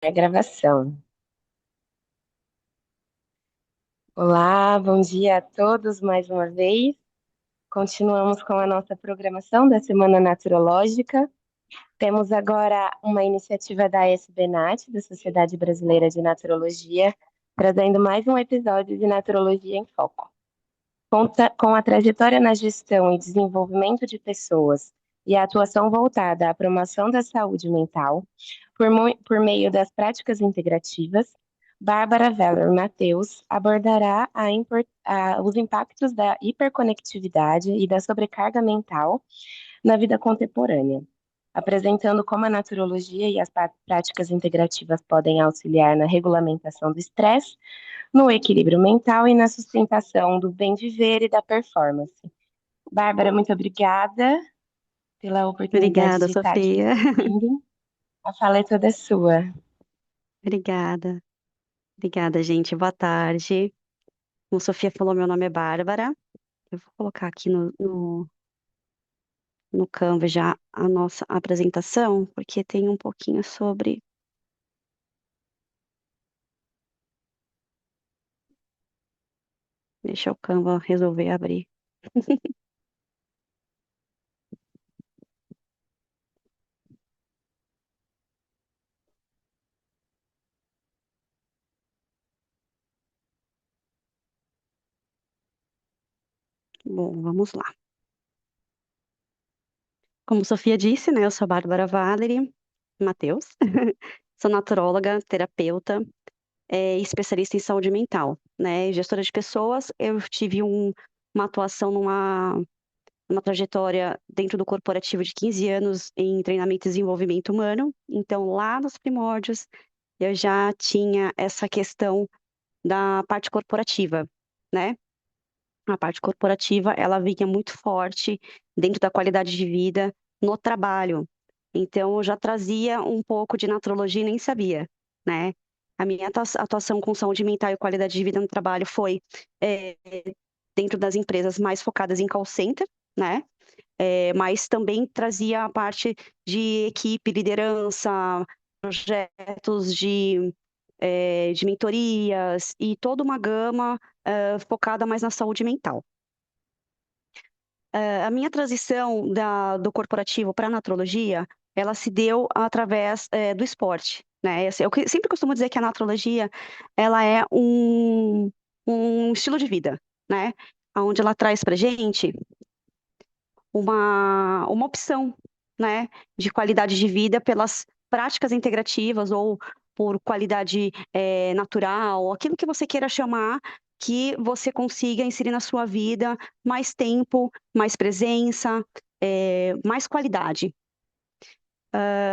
A gravação. Olá, bom dia a todos mais uma vez. Continuamos com a nossa programação da Semana Naturológica. Temos agora uma iniciativa da SBNAT, da Sociedade Brasileira de Naturologia, trazendo mais um episódio de Naturologia em Foco. Conta com a trajetória na gestão e desenvolvimento de pessoas e a atuação voltada à promoção da saúde mental por meio das práticas integrativas. Bárbara Veller Mateus abordará os impactos da hiperconectividade e da sobrecarga mental na vida contemporânea, apresentando como a naturologia e as práticas integrativas podem auxiliar na regulamentação do estresse, no equilíbrio mental e na sustentação do bem viver e da performance. Bárbara, muito obrigada pela oportunidade Obrigada, de estar aqui Sofia. conduzindo. A fala é toda sua. Obrigada. Obrigada, gente. Boa tarde. Como Sofia falou, meu nome é Bárbara. Eu vou colocar aqui no Canva já a nossa apresentação, porque tem um pouquinho sobre. Deixa o Canva resolver abrir. Bom, vamos lá. Como Sofia disse, né, eu sou a Bárbara Valery Mateus. Sou naturóloga, terapeuta, especialista em saúde mental, né, gestora de pessoas. Eu tive uma atuação uma trajetória dentro do corporativo de 15 anos em treinamento e desenvolvimento humano. Então, lá nos primórdios, eu já tinha essa questão da parte corporativa, né? A parte corporativa, ela vinha muito forte dentro da qualidade de vida no trabalho. Então, eu já trazia um pouco de naturologia e nem sabia, né? A minha atuação com saúde mental e qualidade de vida no trabalho foi é, dentro das empresas mais focadas em call center, né? Mas também trazia a parte de equipe, liderança, projetos de mentorias e toda uma gama focada mais na saúde mental. A minha transição do corporativo para a naturologia, ela se deu através do esporte, né? Eu sempre costumo dizer que a naturologia, ela é um estilo de vida, né? Onde ela traz para gente uma opção, né, de qualidade de vida pelas práticas integrativas ou por qualidade natural, aquilo que você queira chamar, que você consiga inserir na sua vida mais tempo, mais presença, mais qualidade.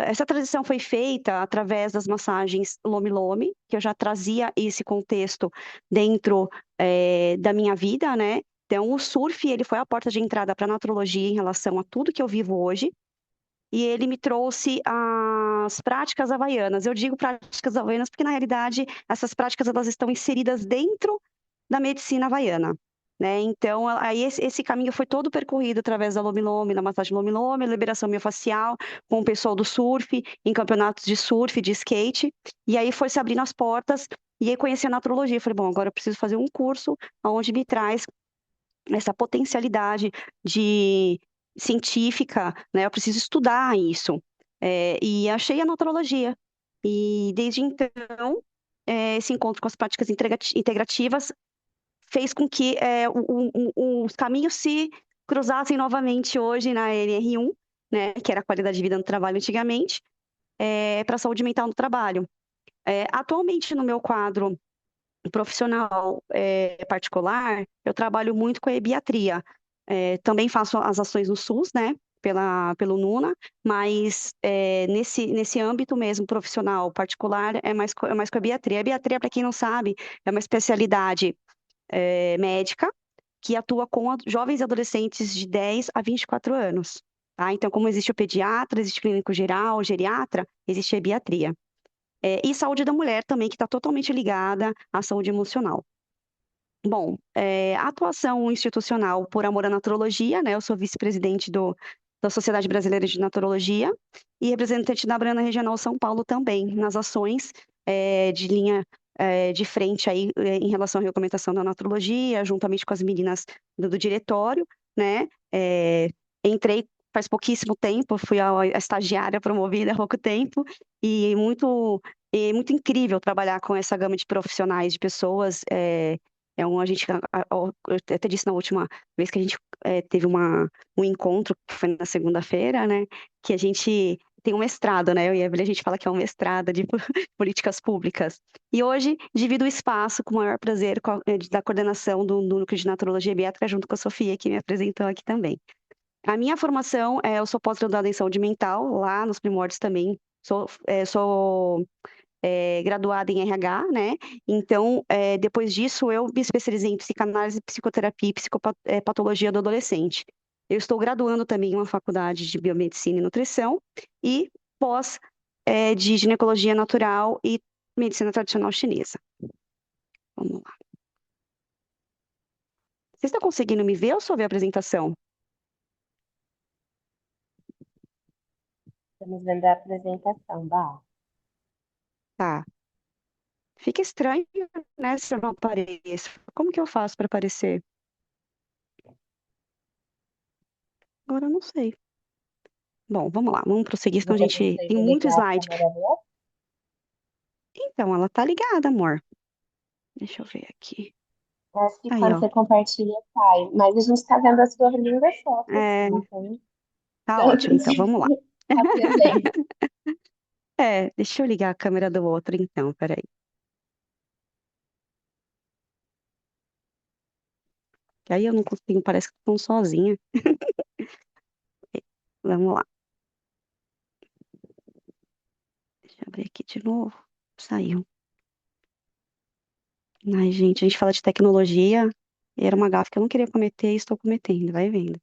Essa transição foi feita através das massagens Lomi Lomi, que eu já trazia esse contexto dentro da minha vida, né? Então, o surf, ele foi a porta de entrada para a naturologia em relação a tudo que eu vivo hoje, e ele me trouxe as práticas havaianas. Eu digo práticas havaianas porque, na realidade, essas práticas elas estão inseridas dentro da medicina havaiana. Né? Então, aí esse caminho foi todo percorrido através da Lomi Lomi, da massagem Lomi Lomi, liberação miofascial, com o pessoal do surf, em campeonatos de surf, de skate, e aí foi se abrindo as portas, e aí conheci a naturologia. Falei, bom, agora eu preciso fazer um curso onde me traz essa potencialidade de científica, né? Eu preciso estudar isso. E achei a naturologia. E desde então, esse encontro com as práticas integrativas fez com que os caminhos se cruzassem novamente hoje na NR1, né, que era a qualidade de vida no trabalho antigamente, para a saúde mental no trabalho. Atualmente, no meu quadro profissional particular, eu trabalho muito com a ebiatria. Também faço as ações no SUS, né, pelo NUNA, mas nesse âmbito mesmo profissional particular é mais com a ebiatria. A ebiatria, para quem não sabe, é uma especialidade médica que atua com jovens e adolescentes de 10 a 24 anos. Tá? Então, como existe o pediatra, existe o clínico geral, o geriatra, existe a ebiatria. E saúde da mulher também, que está totalmente ligada à saúde emocional. Bom, a atuação institucional por amor à naturologia, né? Eu sou vice-presidente da Sociedade Brasileira de Naturologia e representante da Brana Regional São Paulo também, nas ações de linha de frente aí em relação à regulamentação da naturologia, juntamente com as meninas do diretório, né? Entrei faz pouquíssimo tempo, fui a estagiária promovida há pouco tempo, e muito incrível trabalhar com essa gama de profissionais, de pessoas. A gente, eu até disse na última vez que a gente teve um encontro, que foi na segunda-feira, né? Que a gente tem um mestrado, né? Eu e a Evelyn, a gente fala que é um mestrado de políticas públicas. E hoje divido o espaço com o maior prazer da coordenação do Núcleo de Naturologia Biética, junto com a Sofia, que me apresentou aqui também. A minha formação, eu sou pós-graduada em saúde mental, lá nos primórdios também. Sou graduada em RH, né? Então, depois disso, eu me especializei em psicanálise, psicoterapia e psicopatologia do adolescente. Eu estou graduando também em uma faculdade de biomedicina e nutrição e pós de ginecologia natural e medicina tradicional chinesa. Vamos lá. Vocês estão conseguindo me ver ou só ver a apresentação? Estamos vendo a apresentação, Bá. Tá. Fica estranho, né, se eu não apareço. Como que eu faço para aparecer? Agora eu não sei. Bom, vamos lá, vamos prosseguir, senão a Você gente tem consegue muito ligar a slide. câmera dela? Então, ela tá ligada, amor. Deixa eu ver aqui. Acho que Aí, quando ó. você compartilha, sai. Mas a gente está vendo as suas lindas fotos. É, Então, tá ótimo, tanto então, de vamos lá. estar presente. Deixa eu ligar a câmera do outro, então, peraí. Que aí eu não consigo, parece que estou sozinha. Vamos lá. Deixa eu abrir aqui de novo. Saiu. Ai, gente, a gente fala de tecnologia, e era uma gafe que eu não queria cometer e estou cometendo, vai vendo.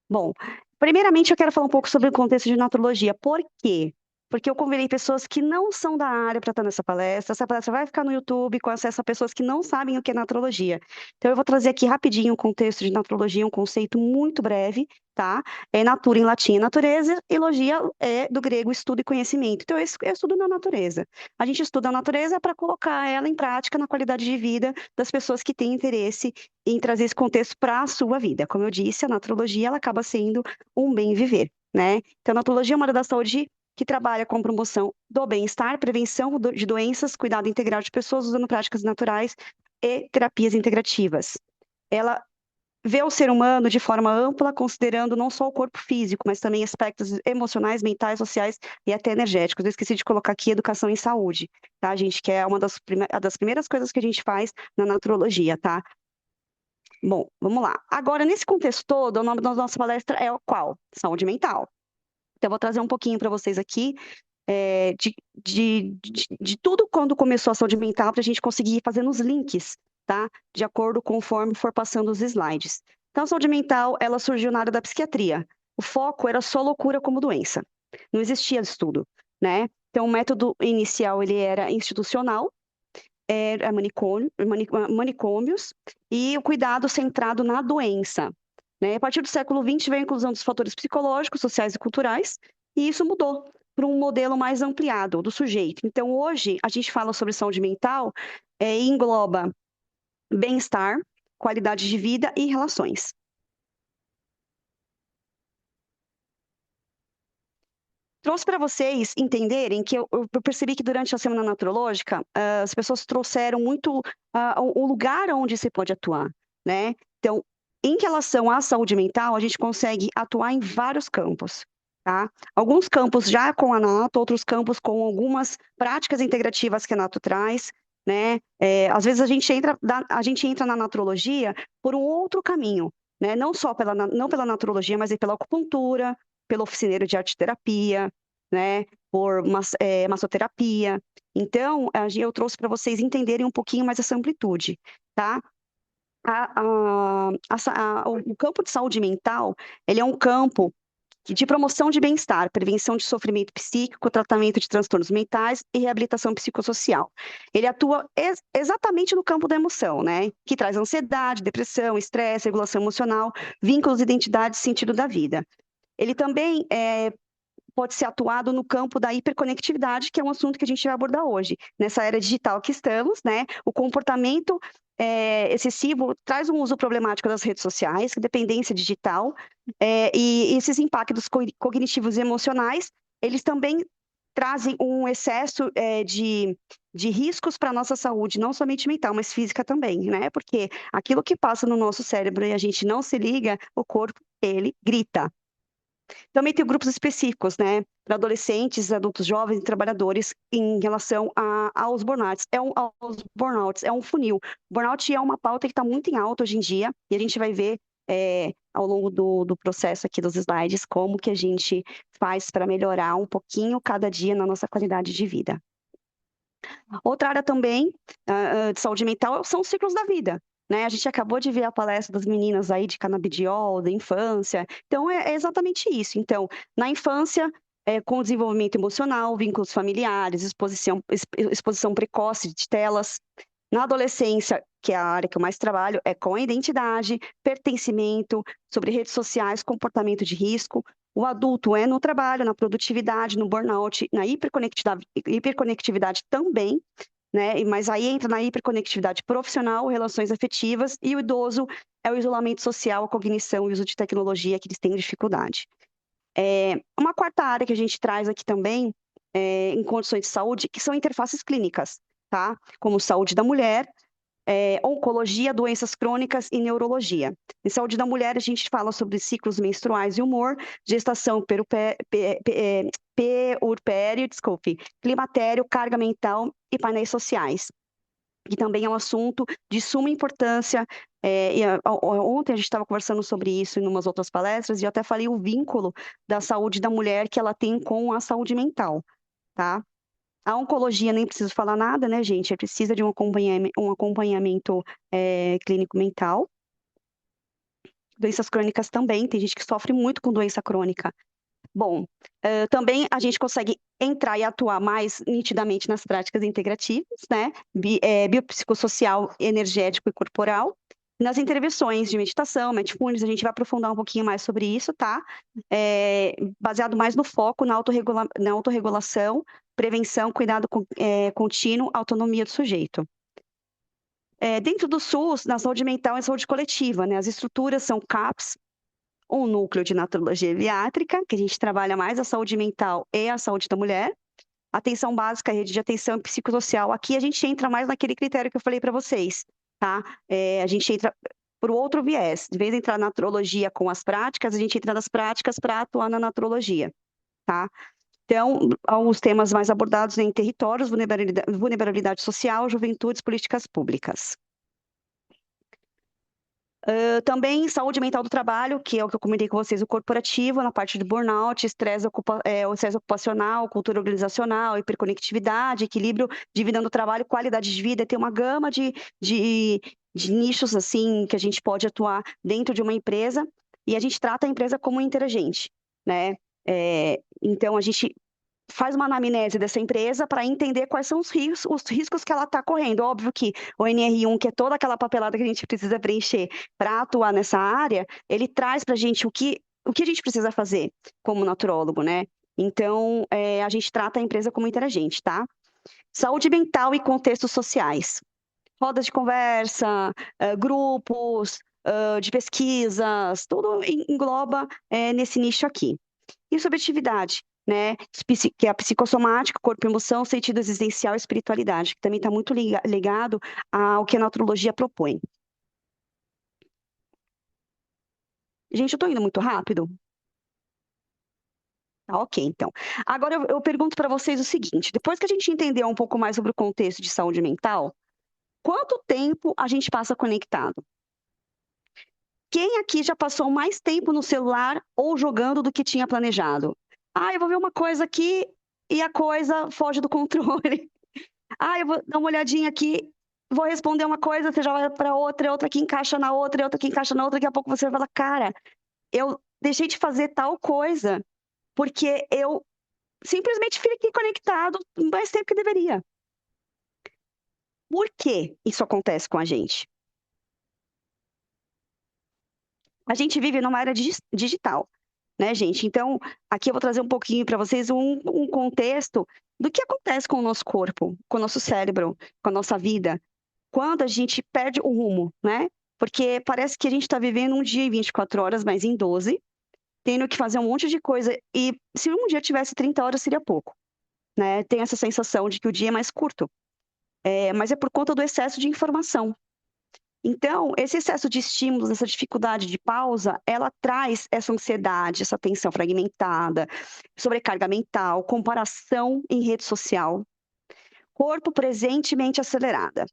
Bom, primeiramente eu quero falar um pouco sobre o contexto de naturologia. Por quê? Porque eu convidei pessoas que não são da área para estar nessa palestra. Essa palestra vai ficar no YouTube com acesso a pessoas que não sabem o que é naturologia. Então, eu vou trazer aqui rapidinho o contexto de naturologia, um conceito muito breve, tá? Natura em latim é natureza, e logia é do grego estudo e conhecimento. Então, eu estudo na natureza. A gente estuda a natureza para colocar ela em prática na qualidade de vida das pessoas que têm interesse em trazer esse contexto para a sua vida. Como eu disse, a naturologia ela acaba sendo um bem viver, né? Então, a naturologia é uma área da saúde que trabalha com promoção do bem-estar, prevenção de doenças, cuidado integral de pessoas usando práticas naturais e terapias integrativas. Ela vê o ser humano de forma ampla, considerando não só o corpo físico, mas também aspectos emocionais, mentais, sociais e até energéticos. Eu esqueci de colocar aqui educação em saúde, tá, gente? Que é uma das primeiras coisas que a gente faz na naturologia, tá? Bom, vamos lá. Agora, nesse contexto todo, o nome da nossa palestra é o qual? Saúde mental. Então, eu vou trazer um pouquinho para vocês aqui de tudo quando começou a saúde mental, para a gente conseguir ir fazendo os links, tá? De acordo conforme for passando os slides. Então, a saúde mental, ela surgiu na área da psiquiatria. O foco era só loucura como doença. Não existia estudo, né? Então, o método inicial, ele era institucional, manicômios, e o cuidado centrado na doença. Né? A partir do século XX veio a inclusão dos fatores psicológicos, sociais e culturais, e isso mudou para um modelo mais ampliado do sujeito. Então, hoje, a gente fala sobre saúde mental e engloba bem-estar, qualidade de vida e relações. Trouxe para vocês entenderem que eu percebi que durante a Semana Naturológica, as pessoas trouxeram muito o lugar onde se pode atuar, né? Então, em relação à saúde mental, a gente consegue atuar em vários campos, tá? Alguns campos já com a Nato, outros campos com algumas práticas integrativas que a Nato traz, né? Às vezes a gente entra na naturologia por um outro caminho, né? Não pela naturologia, mas pela acupuntura, pelo oficineiro de arte-terapia, né, por massoterapia. Então, eu trouxe para vocês entenderem um pouquinho mais essa amplitude, tá? O campo de saúde mental, ele é um campo de promoção de bem-estar, prevenção de sofrimento psíquico, tratamento de transtornos mentais e reabilitação psicossocial. Ele atua exatamente no campo da emoção, né? Que traz ansiedade, depressão, estresse, regulação emocional, vínculos, identidade e sentido da vida. ele também pode ser atuado no campo da hiperconectividade, que é um assunto que a gente vai abordar hoje. Nessa era digital que estamos, né, o comportamento excessivo traz um uso problemático das redes sociais, dependência digital, e esses impactos cognitivos e emocionais, eles também trazem um excesso de riscos para a nossa saúde, não somente mental, mas física também, né? Porque aquilo que passa no nosso cérebro e a gente não se liga, o corpo, ele grita. Também tem grupos específicos, né, para adolescentes, adultos jovens e trabalhadores em relação aos burnouts. É um funil. Burnout é uma pauta que está muito em alta hoje em dia, e a gente vai ver ao longo do processo aqui dos slides como que a gente faz para melhorar um pouquinho cada dia na nossa qualidade de vida. Outra área também de saúde mental são os ciclos da vida. Né? A gente acabou de ver a palestra das meninas aí de canabidiol, da infância. Então, é exatamente isso. Então, na infância, com desenvolvimento emocional, vínculos familiares, exposição precoce de telas. Na adolescência, que é a área que eu mais trabalho, é com a identidade, pertencimento, sobre redes sociais, comportamento de risco. O adulto é no trabalho, na produtividade, no burnout, na hiperconectividade também, né? Mas aí entra na hiperconectividade profissional, relações afetivas, e o idoso é o isolamento social, a cognição e o uso de tecnologia que eles têm dificuldade. Uma quarta área que a gente traz aqui também, em condições de saúde, que são interfaces clínicas, tá? Como saúde da mulher, oncologia, doenças crônicas e neurologia. Em saúde da mulher, a gente fala sobre ciclos menstruais e humor, gestação puerpério, desculpe, climatério, carga mental e painéis sociais, que também é um assunto de suma importância. Ontem a gente estava conversando sobre isso em umas outras palestras, e eu até falei o vínculo da saúde da mulher que ela tem com a saúde mental, tá? A oncologia, nem preciso falar nada, né, gente? Precisa de um acompanhamento clínico mental. Doenças crônicas também, tem gente que sofre muito com doença crônica. Bom, também a gente consegue entrar e atuar mais nitidamente nas práticas integrativas, né? Biopsicossocial, energético e corporal. Nas intervenções de meditação, mindfulness, a gente vai aprofundar um pouquinho mais sobre isso, tá? Baseado mais no foco, na autorregulação, prevenção, cuidado contínuo, autonomia do sujeito. Dentro do SUS, na saúde mental e saúde coletiva, né? As estruturas são CAPS, um núcleo de naturologia geriátrica, que a gente trabalha mais a saúde mental e a saúde da mulher. Atenção básica, rede de atenção psicossocial. Aqui a gente entra mais naquele critério que eu falei para vocês, tá? A gente entra por outro viés. De vez em entrar na naturologia com as práticas, a gente entra nas práticas para atuar na naturologia, tá? Então, alguns temas mais abordados em territórios, vulnerabilidade social, juventudes, políticas públicas. Também saúde mental do trabalho, que é o que eu comentei com vocês, o corporativo, na parte de burnout, estresse ocupacional, cultura organizacional, hiperconectividade, equilíbrio de vida no trabalho, qualidade de vida, tem uma gama de nichos assim que a gente pode atuar dentro de uma empresa, e a gente trata a empresa como interagente, né? Então, a gente faz uma anamnese dessa empresa para entender quais são os riscos que ela está correndo. Óbvio que o NR1, que é toda aquela papelada que a gente precisa preencher para atuar nessa área, ele traz para a gente o que a gente precisa fazer como naturólogo, né? Então, a gente trata a empresa como interagente, tá? Saúde mental e contextos sociais. Rodas de conversa, grupos de pesquisas, tudo engloba nesse nicho aqui. E subjetividade, né? Que é a psicossomática, corpo, emoção, sentido existencial e espiritualidade, que também está muito ligado ao que a naturologia propõe. Gente, eu estou indo muito rápido? Tá, ok, então. Agora eu pergunto para vocês o seguinte: depois que a gente entendeu um pouco mais sobre o contexto de saúde mental, quanto tempo a gente passa conectado? Quem aqui já passou mais tempo no celular ou jogando do que tinha planejado? Eu vou ver uma coisa aqui e a coisa foge do controle. Eu vou dar uma olhadinha aqui, vou responder uma coisa, você já vai para outra que encaixa na outra, outra que encaixa na outra, daqui a pouco você vai falar, cara, eu deixei de fazer tal coisa porque eu simplesmente fiquei conectado mais tempo que deveria. Por que isso acontece com a gente? A gente vive numa era digital, né, gente? Então, aqui eu vou trazer um pouquinho para vocês um contexto do que acontece com o nosso corpo, com o nosso cérebro, com a nossa vida, quando a gente perde o rumo, né? Porque parece que a gente está vivendo um dia em 24 horas, mas em 12, tendo que fazer um monte de coisa. E se um dia tivesse 30 horas, seria pouco, né? Tem essa sensação de que o dia é mais curto. Mas é por conta do excesso de informação. Então, esse excesso de estímulos, essa dificuldade de pausa, ela traz essa ansiedade, essa tensão fragmentada, sobrecarga mental, comparação em rede social, corpo presente e mente acelerada.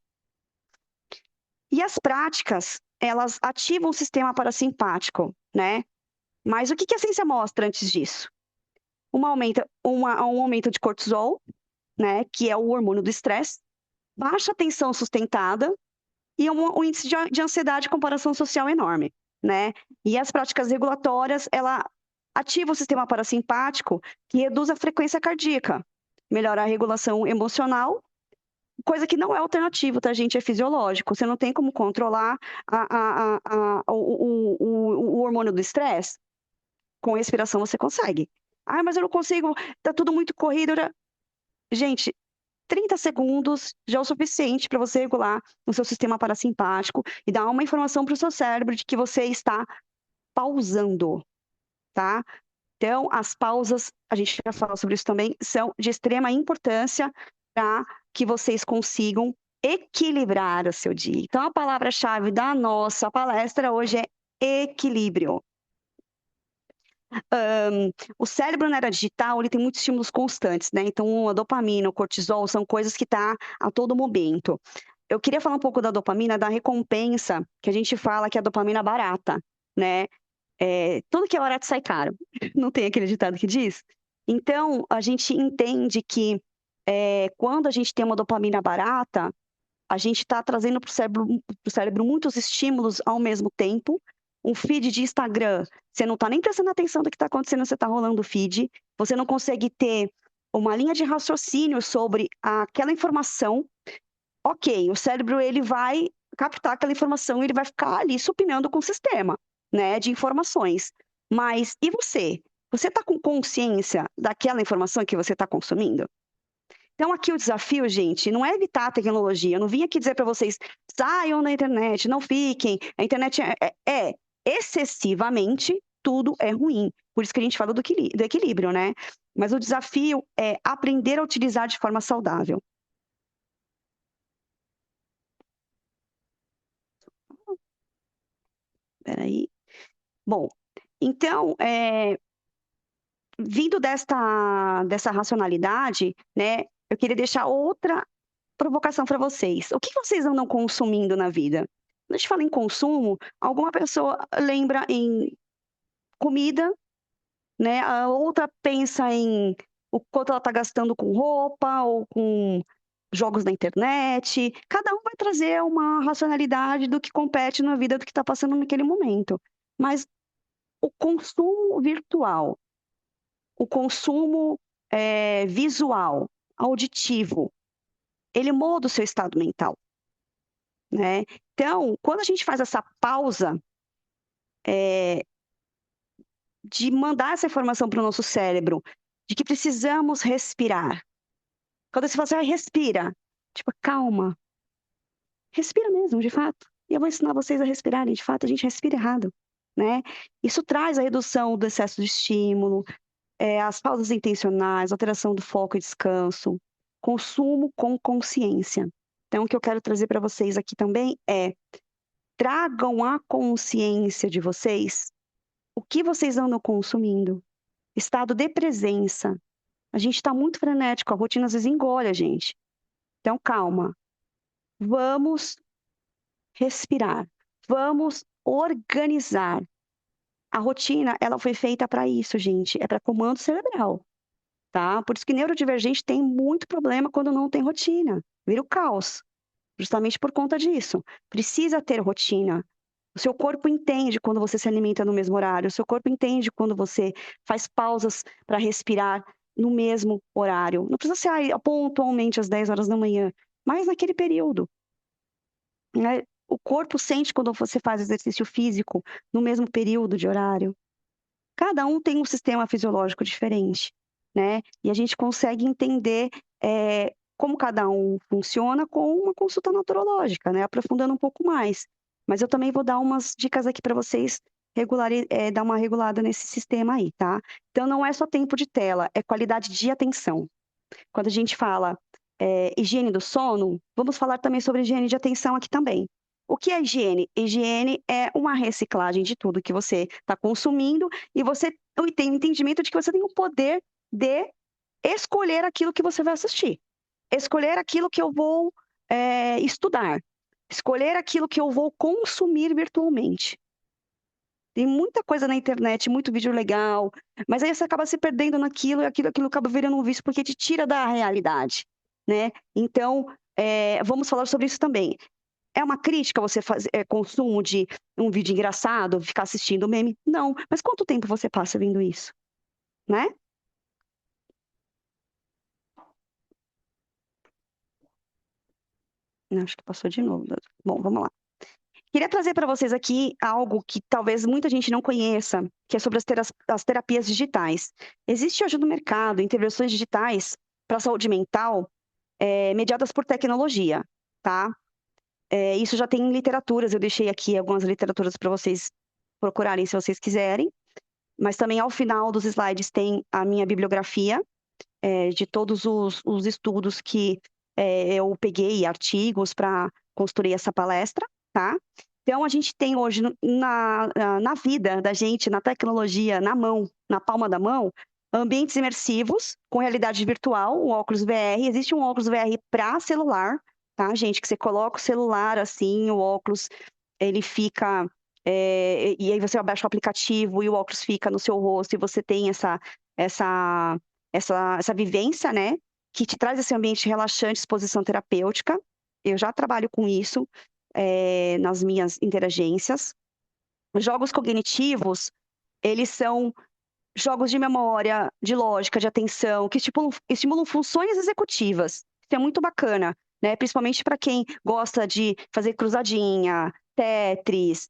E as práticas, elas ativam o sistema parasimpático, né? Mas o que a ciência mostra antes disso? Um aumento de cortisol, né, que é o hormônio do estresse, baixa tensão sustentada e um índice de ansiedade e comparação social enorme, né? E as práticas regulatórias, ela ativa o sistema parasimpático, que reduz a frequência cardíaca, melhora a regulação emocional, coisa que não é alternativa, tá, gente? É fisiológico. Você não tem como controlar o hormônio do estresse. Com respiração você consegue. Ah, mas eu não consigo, tá tudo muito corrido. Gente, 30 segundos já é o suficiente para você regular o seu sistema parasimpático e dar uma informação para o seu cérebro de que você está pausando, tá? Então, as pausas, a gente já falou sobre isso também, são de extrema importância para que vocês consigam equilibrar o seu dia. Então, a palavra-chave da nossa palestra hoje é equilíbrio. O cérebro na era digital, ele tem muitos estímulos constantes, né? Então, a dopamina, o cortisol são coisas que tá a todo momento. Eu queria falar um pouco da dopamina, da recompensa, que a gente fala que é a dopamina barata, né? Tudo que é barato sai caro. Não tem aquele ditado que diz? Então, a gente entende que quando a gente tem uma dopamina barata, a gente está trazendo para o cérebro muitos estímulos ao mesmo tempo. Um feed de Instagram, você não está nem prestando atenção do que está acontecendo, você está rolando o feed, você não consegue ter uma linha de raciocínio sobre aquela informação. Ok, o cérebro ele vai captar aquela informação e ele vai ficar ali supinando com o sistema, né, de informações. Mas e você? Você está com consciência daquela informação que você está consumindo? Então, aqui o desafio, gente, não é evitar a tecnologia. Eu não vim aqui dizer para vocês, saiam da internet, não fiquem. A internet excessivamente, tudo é ruim. Por isso que a gente fala do equilíbrio, né? Mas o desafio é aprender a utilizar de forma saudável. Peraí. Bom, então, vindo dessa racionalidade, né, eu queria deixar outra provocação para vocês. O que vocês andam consumindo na vida? Quando a gente fala em consumo, alguma pessoa lembra em comida, né? A outra pensa em o quanto ela está gastando com roupa ou com jogos na internet. Cada um vai trazer uma racionalidade do que compete na vida do que está passando naquele momento. Mas o consumo virtual, o consumo visual, auditivo, ele muda o seu estado mental, né? Então, quando a gente faz essa pausa de mandar essa informação para o nosso cérebro, de que precisamos respirar. Quando você fala assim, respira, tipo, calma. Respira mesmo, de fato. E eu vou ensinar vocês a respirarem, de fato, a gente respira errado, né? Isso traz a redução do excesso de estímulo, as pausas intencionais, alteração do foco e descanso, consumo com consciência. Então, o que eu quero trazer para vocês aqui também é tragam a consciência de vocês o que vocês andam consumindo. Estado de presença. A gente está muito frenético, a rotina às vezes engole a gente. Então, calma. Vamos respirar. Vamos organizar. A rotina, ela foi feita para isso, gente. É para comando cerebral, tá? Por isso que neurodivergente tem muito problema quando não tem rotina. Vira o caos. Justamente por conta disso. Precisa ter rotina. O seu corpo entende quando você se alimenta no mesmo horário. O seu corpo entende quando você faz pausas para respirar no mesmo horário. Não precisa ser pontualmente às 10 horas da manhã, mas naquele período, né? O corpo sente quando você faz exercício físico no mesmo período de horário. cada um tem um sistema fisiológico diferente, né? E a gente consegue entender como cada um funciona com uma consulta naturológica, né? Aprofundando um pouco mais. Mas eu também vou dar umas dicas aqui para vocês dar uma regulada nesse sistema aí, tá? Então, não é só tempo de tela, é qualidade de atenção. Quando a gente fala higiene do sono, vamos falar também sobre higiene de atenção aqui também. O que é higiene? Higiene é uma reciclagem de tudo que você está consumindo e você tem o entendimento de que você tem o poder de escolher aquilo que você vai assistir, escolher aquilo que eu vou estudar, escolher aquilo que eu vou consumir virtualmente. Tem muita coisa na internet, muito vídeo legal, mas aí você acaba se perdendo naquilo e aquilo acaba virando um vício porque te tira da realidade, né? Então, vamos falar sobre isso também. É uma crítica você fazer consumo de um vídeo engraçado, ficar assistindo meme? Não, mas quanto tempo você passa vendo isso, né? Acho que passou de novo. Bom, vamos lá. Queria trazer para vocês aqui algo que talvez muita gente não conheça, que é sobre as terapias digitais. Existe hoje no mercado intervenções digitais para a saúde mental mediadas por tecnologia, tá? Isso já tem em literaturas, eu deixei aqui algumas literaturas para vocês procurarem se vocês quiserem, mas também ao final dos slides tem a minha bibliografia de todos os estudos que eu peguei, artigos para construir essa palestra, tá? Então, a gente tem hoje na vida da gente, na tecnologia, na mão, na palma da mão, ambientes imersivos com realidade virtual, o óculos VR. Existe um óculos VR para celular, tá, gente? Que você coloca o celular assim, o óculos, ele fica... e aí você abaixa o aplicativo e o óculos fica no seu rosto e você tem essa, essa vivência, né? Que te traz esse ambiente relaxante, exposição terapêutica. Eu já trabalho com isso nas minhas interagências. Jogos cognitivos, eles são jogos de memória, de lógica, de atenção, que estimulam funções executivas. Isso é muito bacana, né? Principalmente para quem gosta de fazer cruzadinha, Tetris,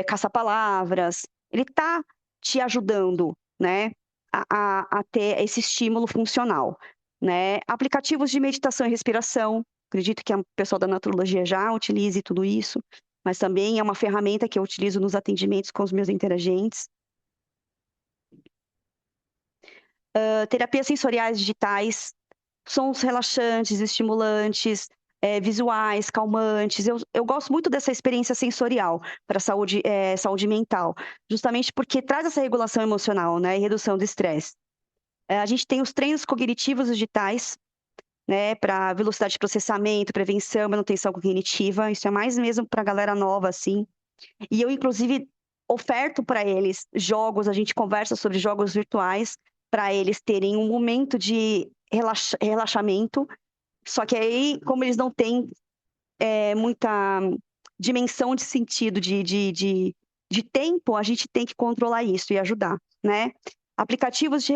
caça-palavras. Ele está te ajudando, né? A ter esse estímulo funcional, né? Aplicativos de meditação e respiração. Acredito que a pessoa da naturologia já utilize tudo isso, mas também é uma ferramenta que eu utilizo nos atendimentos com os meus interagentes. Terapias sensoriais digitais, sons relaxantes, estimulantes, visuais, calmantes. Eu gosto muito dessa experiência sensorial para saúde mental, justamente porque traz essa regulação emocional, né, e redução do estresse. A gente tem os treinos cognitivos digitais, né, para velocidade de processamento, prevenção, manutenção cognitiva. Isso é mais mesmo para a galera nova, assim. E eu, inclusive, oferto para eles jogos, a gente conversa sobre jogos virtuais, para eles terem um momento de relaxamento. Só que aí, como eles não têm muita dimensão de sentido de tempo, a gente tem que controlar isso e ajudar, né? Aplicativos de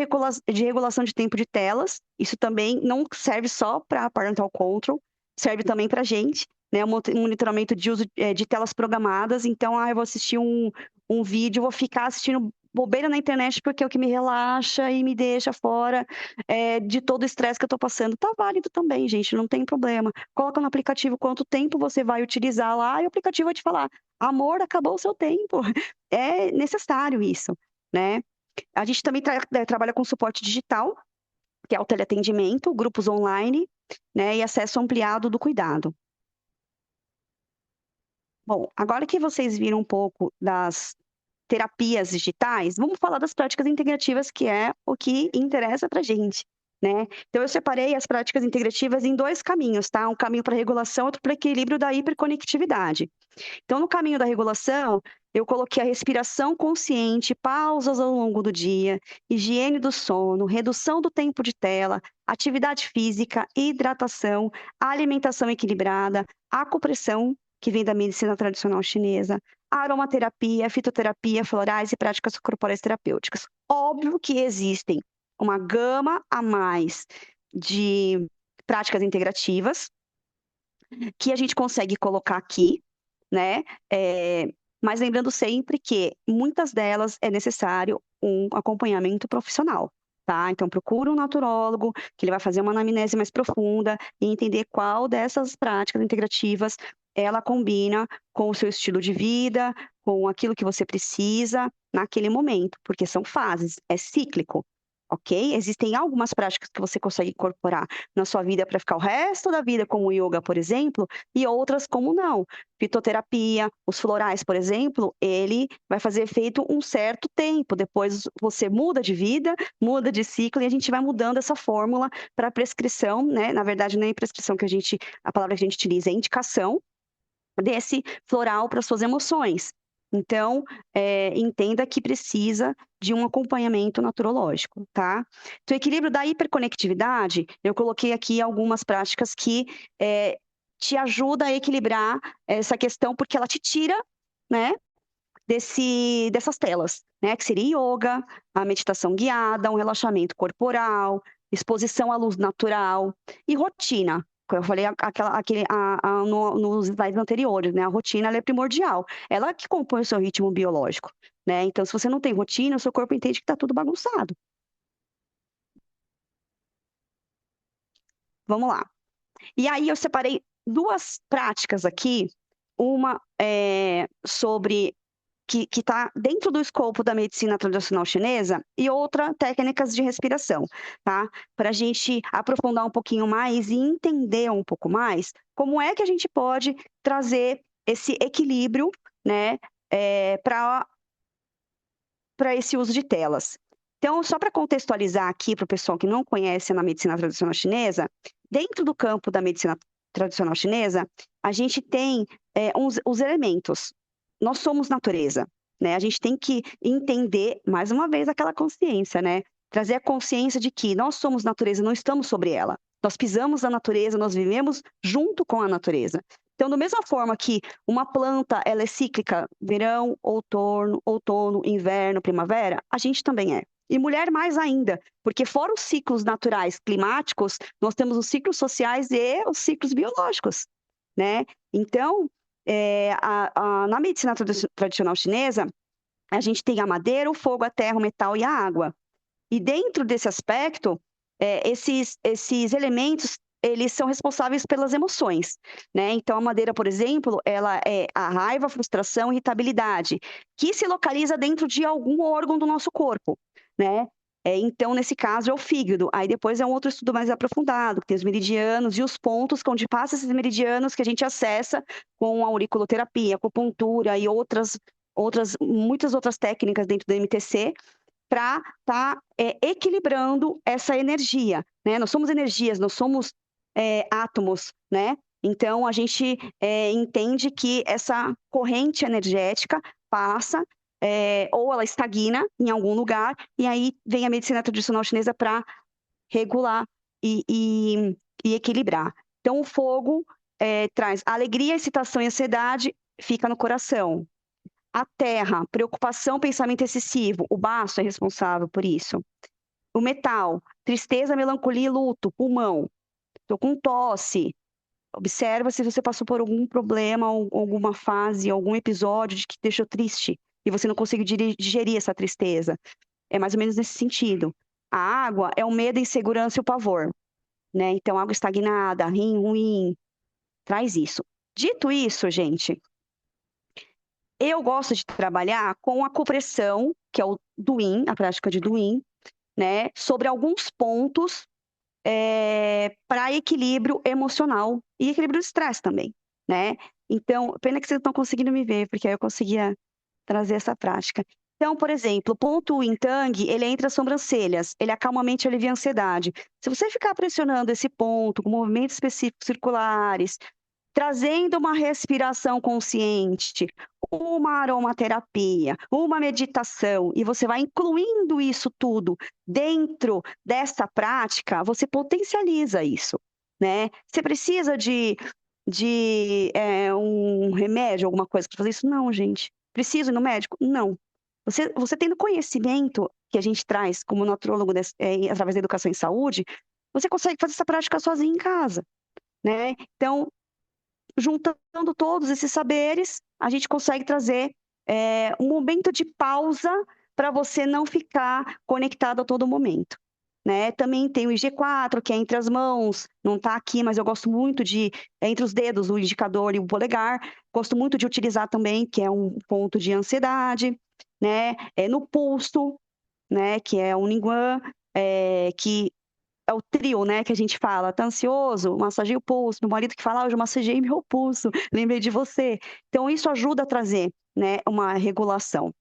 regulação de tempo de telas, isso também não serve só para parental control, serve também para a gente, né? Monitoramento de uso de telas programadas. Então, eu vou assistir um vídeo, vou ficar assistindo bobeira na internet porque é o que me relaxa e me deixa fora de todo o estresse que eu estou passando. Tá válido também, gente, não tem problema. Coloca no aplicativo quanto tempo você vai utilizar lá e o aplicativo vai te falar: amor, acabou o seu tempo. É necessário isso, né? A gente também trabalha com suporte digital, que é o teleatendimento, grupos online, né, e acesso ampliado do cuidado. Bom, agora que vocês viram um pouco das terapias digitais, vamos falar das práticas integrativas, que é o que interessa para a gente, né? Então, eu separei as práticas integrativas em dois caminhos, tá? Um caminho para regulação, outro para equilíbrio da hiperconectividade. Então, no caminho da regulação, eu coloquei a respiração consciente, pausas ao longo do dia, higiene do sono, redução do tempo de tela, atividade física, hidratação, alimentação equilibrada, acupressão, que vem da medicina tradicional chinesa, aromaterapia, fitoterapia, florais e práticas corporais terapêuticas. Óbvio que existem uma gama a mais de práticas integrativas que a gente consegue colocar aqui, né? Mas lembrando sempre que muitas delas é necessário um acompanhamento profissional, tá? Então, procura um naturólogo, que ele vai fazer uma anamnese mais profunda e entender qual dessas práticas integrativas ela combina com o seu estilo de vida, com aquilo que você precisa naquele momento, porque são fases, é cíclico, ok? Existem algumas práticas que você consegue incorporar na sua vida para ficar o resto da vida, como o yoga, por exemplo, e outras como não. Fitoterapia, os florais, por exemplo, ele vai fazer efeito um certo tempo, depois você muda de vida, muda de ciclo, e a gente vai mudando essa fórmula para prescrição, né? Na verdade, não é prescrição a palavra que a gente utiliza é indicação desse floral para suas emoções. Então, entenda que precisa de um acompanhamento naturológico, tá? Então, o equilíbrio da hiperconectividade, eu coloquei aqui algumas práticas que te ajuda a equilibrar essa questão, porque ela te tira, né, dessas telas, né? Que seria yoga, a meditação guiada, um relaxamento corporal, exposição à luz natural e rotina. Como eu falei nos slides anteriores, né? A rotina ela é primordial. Ela que compõe o seu ritmo biológico, né? Então, se você não tem rotina, o seu corpo entende que está tudo bagunçado. Vamos lá. E aí eu separei duas práticas aqui, uma sobre que está dentro do escopo da medicina tradicional chinesa e outra técnicas de respiração, tá? Para a gente aprofundar um pouquinho mais e entender um pouco mais como é que a gente pode trazer esse equilíbrio, né, para esse uso de telas. Então, só para contextualizar aqui para o pessoal que não conhece a medicina tradicional chinesa, dentro do campo da medicina tradicional chinesa, a gente tem os elementos. Nós somos natureza, né? A gente tem que entender, mais uma vez, aquela consciência, né? Trazer a consciência de que nós somos natureza, não estamos sobre ela. Nós pisamos na natureza, nós vivemos junto com a natureza. Então, da mesma forma que uma planta ela é cíclica, verão, outono, inverno, primavera, a gente também é. E mulher mais ainda, porque fora os ciclos naturais climáticos, nós temos os ciclos sociais e os ciclos biológicos, né? Então, na medicina tradicional chinesa, a gente tem a madeira, o fogo, a terra, o metal e a água. E dentro desse aspecto, esses elementos eles são responsáveis pelas emoções, né? Então, a madeira, por exemplo, ela é a raiva, a frustração, a irritabilidade, que se localiza dentro de algum órgão do nosso corpo, né? Então, nesse caso, é o fígado. Aí depois é um outro estudo mais aprofundado, que tem os meridianos e os pontos onde passa esses meridianos que a gente acessa com a auriculoterapia, acupuntura e muitas outras técnicas dentro do MTC, para estar equilibrando essa energia, né? Nós somos energias, nós somos átomos, né? Então, a gente entende que essa corrente energética passa, ou ela estagna em algum lugar, e aí vem a medicina tradicional chinesa para regular e equilibrar. Então, o fogo traz alegria, excitação e ansiedade, fica no coração. A terra, preocupação, pensamento excessivo, o baço é responsável por isso. O metal, tristeza, melancolia e luto, pulmão. Estou com tosse. Observa se você passou por algum problema, alguma fase, algum episódio de que te deixou triste e você não conseguiu digerir essa tristeza. É mais ou menos nesse sentido. A água é o medo, a insegurança e o pavor, né? Então, água estagnada, rim ruim, traz isso. Dito isso, gente, eu gosto de trabalhar com a copressão, que é o Duin, a prática de Duin, né? Sobre alguns pontos para equilíbrio emocional e equilíbrio do estresse também, né? Então, pena que vocês não estão conseguindo me ver, porque aí eu conseguia trazer essa prática. Então, por exemplo, o ponto em Tang, ele é entre as sobrancelhas, ele acalma a mente e alivia a ansiedade. Se você ficar pressionando esse ponto com movimentos específicos circulares, trazendo uma respiração consciente, uma aromaterapia, uma meditação, e você vai incluindo isso tudo dentro dessa prática, você potencializa isso, né? Você precisa de um remédio, alguma coisa para fazer isso? Não, gente. Preciso ir no médico? Não. Você tendo conhecimento que a gente traz como nutrólogo através da educação em saúde, você consegue fazer essa prática sozinho em casa, né? Então, juntando todos esses saberes, a gente consegue trazer um momento de pausa para você não ficar conectado a todo momento. Né? Também tem o IG4, que é entre as mãos, não está aqui, mas eu gosto muito de, entre os dedos, o indicador e o polegar, gosto muito de utilizar também, que é um ponto de ansiedade, né? No pulso, né? Que é o Ningguang, que é o trio, né? Que a gente fala, tá ansioso? Massageia o pulso. Meu marido que fala, eu já massageei meu pulso, lembrei de você. Então, isso ajuda a trazer, né, uma regulação.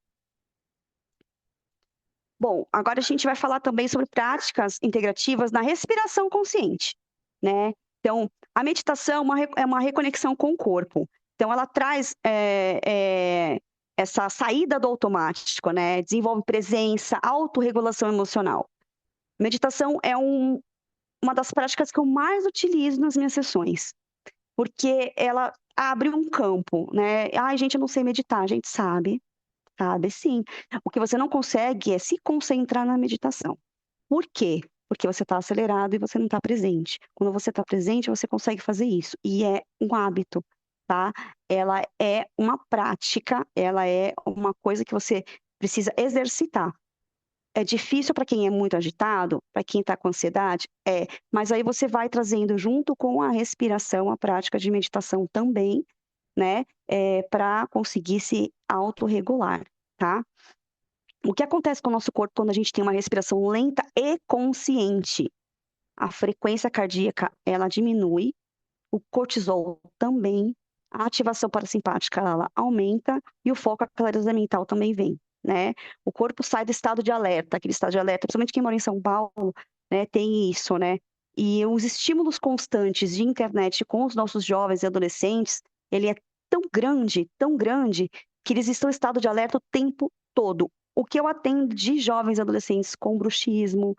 Bom, agora a gente vai falar também sobre práticas integrativas na respiração consciente, né? Então, a meditação é uma reconexão com o corpo. Então, ela traz essa saída do automático, né? Desenvolve presença, autorregulação emocional. Meditação é uma das práticas que eu mais utilizo nas minhas sessões, porque ela abre um campo, né? Ai, gente, eu não sei meditar, a gente sabe. Sabe, sim. O que você não consegue é se concentrar na meditação. Por quê? Porque você está acelerado e você não está presente. Quando você está presente, você consegue fazer isso. E é um hábito, tá? Ela é uma prática, ela é uma coisa que você precisa exercitar. É difícil para quem é muito agitado, para quem está com ansiedade? Mas aí você vai trazendo junto com a respiração, a prática de meditação também, né? Para conseguir se autorregular, tá? O que acontece com o nosso corpo quando a gente tem uma respiração lenta e consciente? A frequência cardíaca, ela diminui, o cortisol também, a ativação parasimpática, ela aumenta e o foco, a clareza mental também vem, né? O corpo sai do estado de alerta, aquele estado de alerta, principalmente quem mora em São Paulo, né, tem isso, né? E os estímulos constantes de internet com os nossos jovens e adolescentes, ele é tão grande, que eles estão em estado de alerta o tempo todo. O que eu atendo de jovens e adolescentes com bruxismo,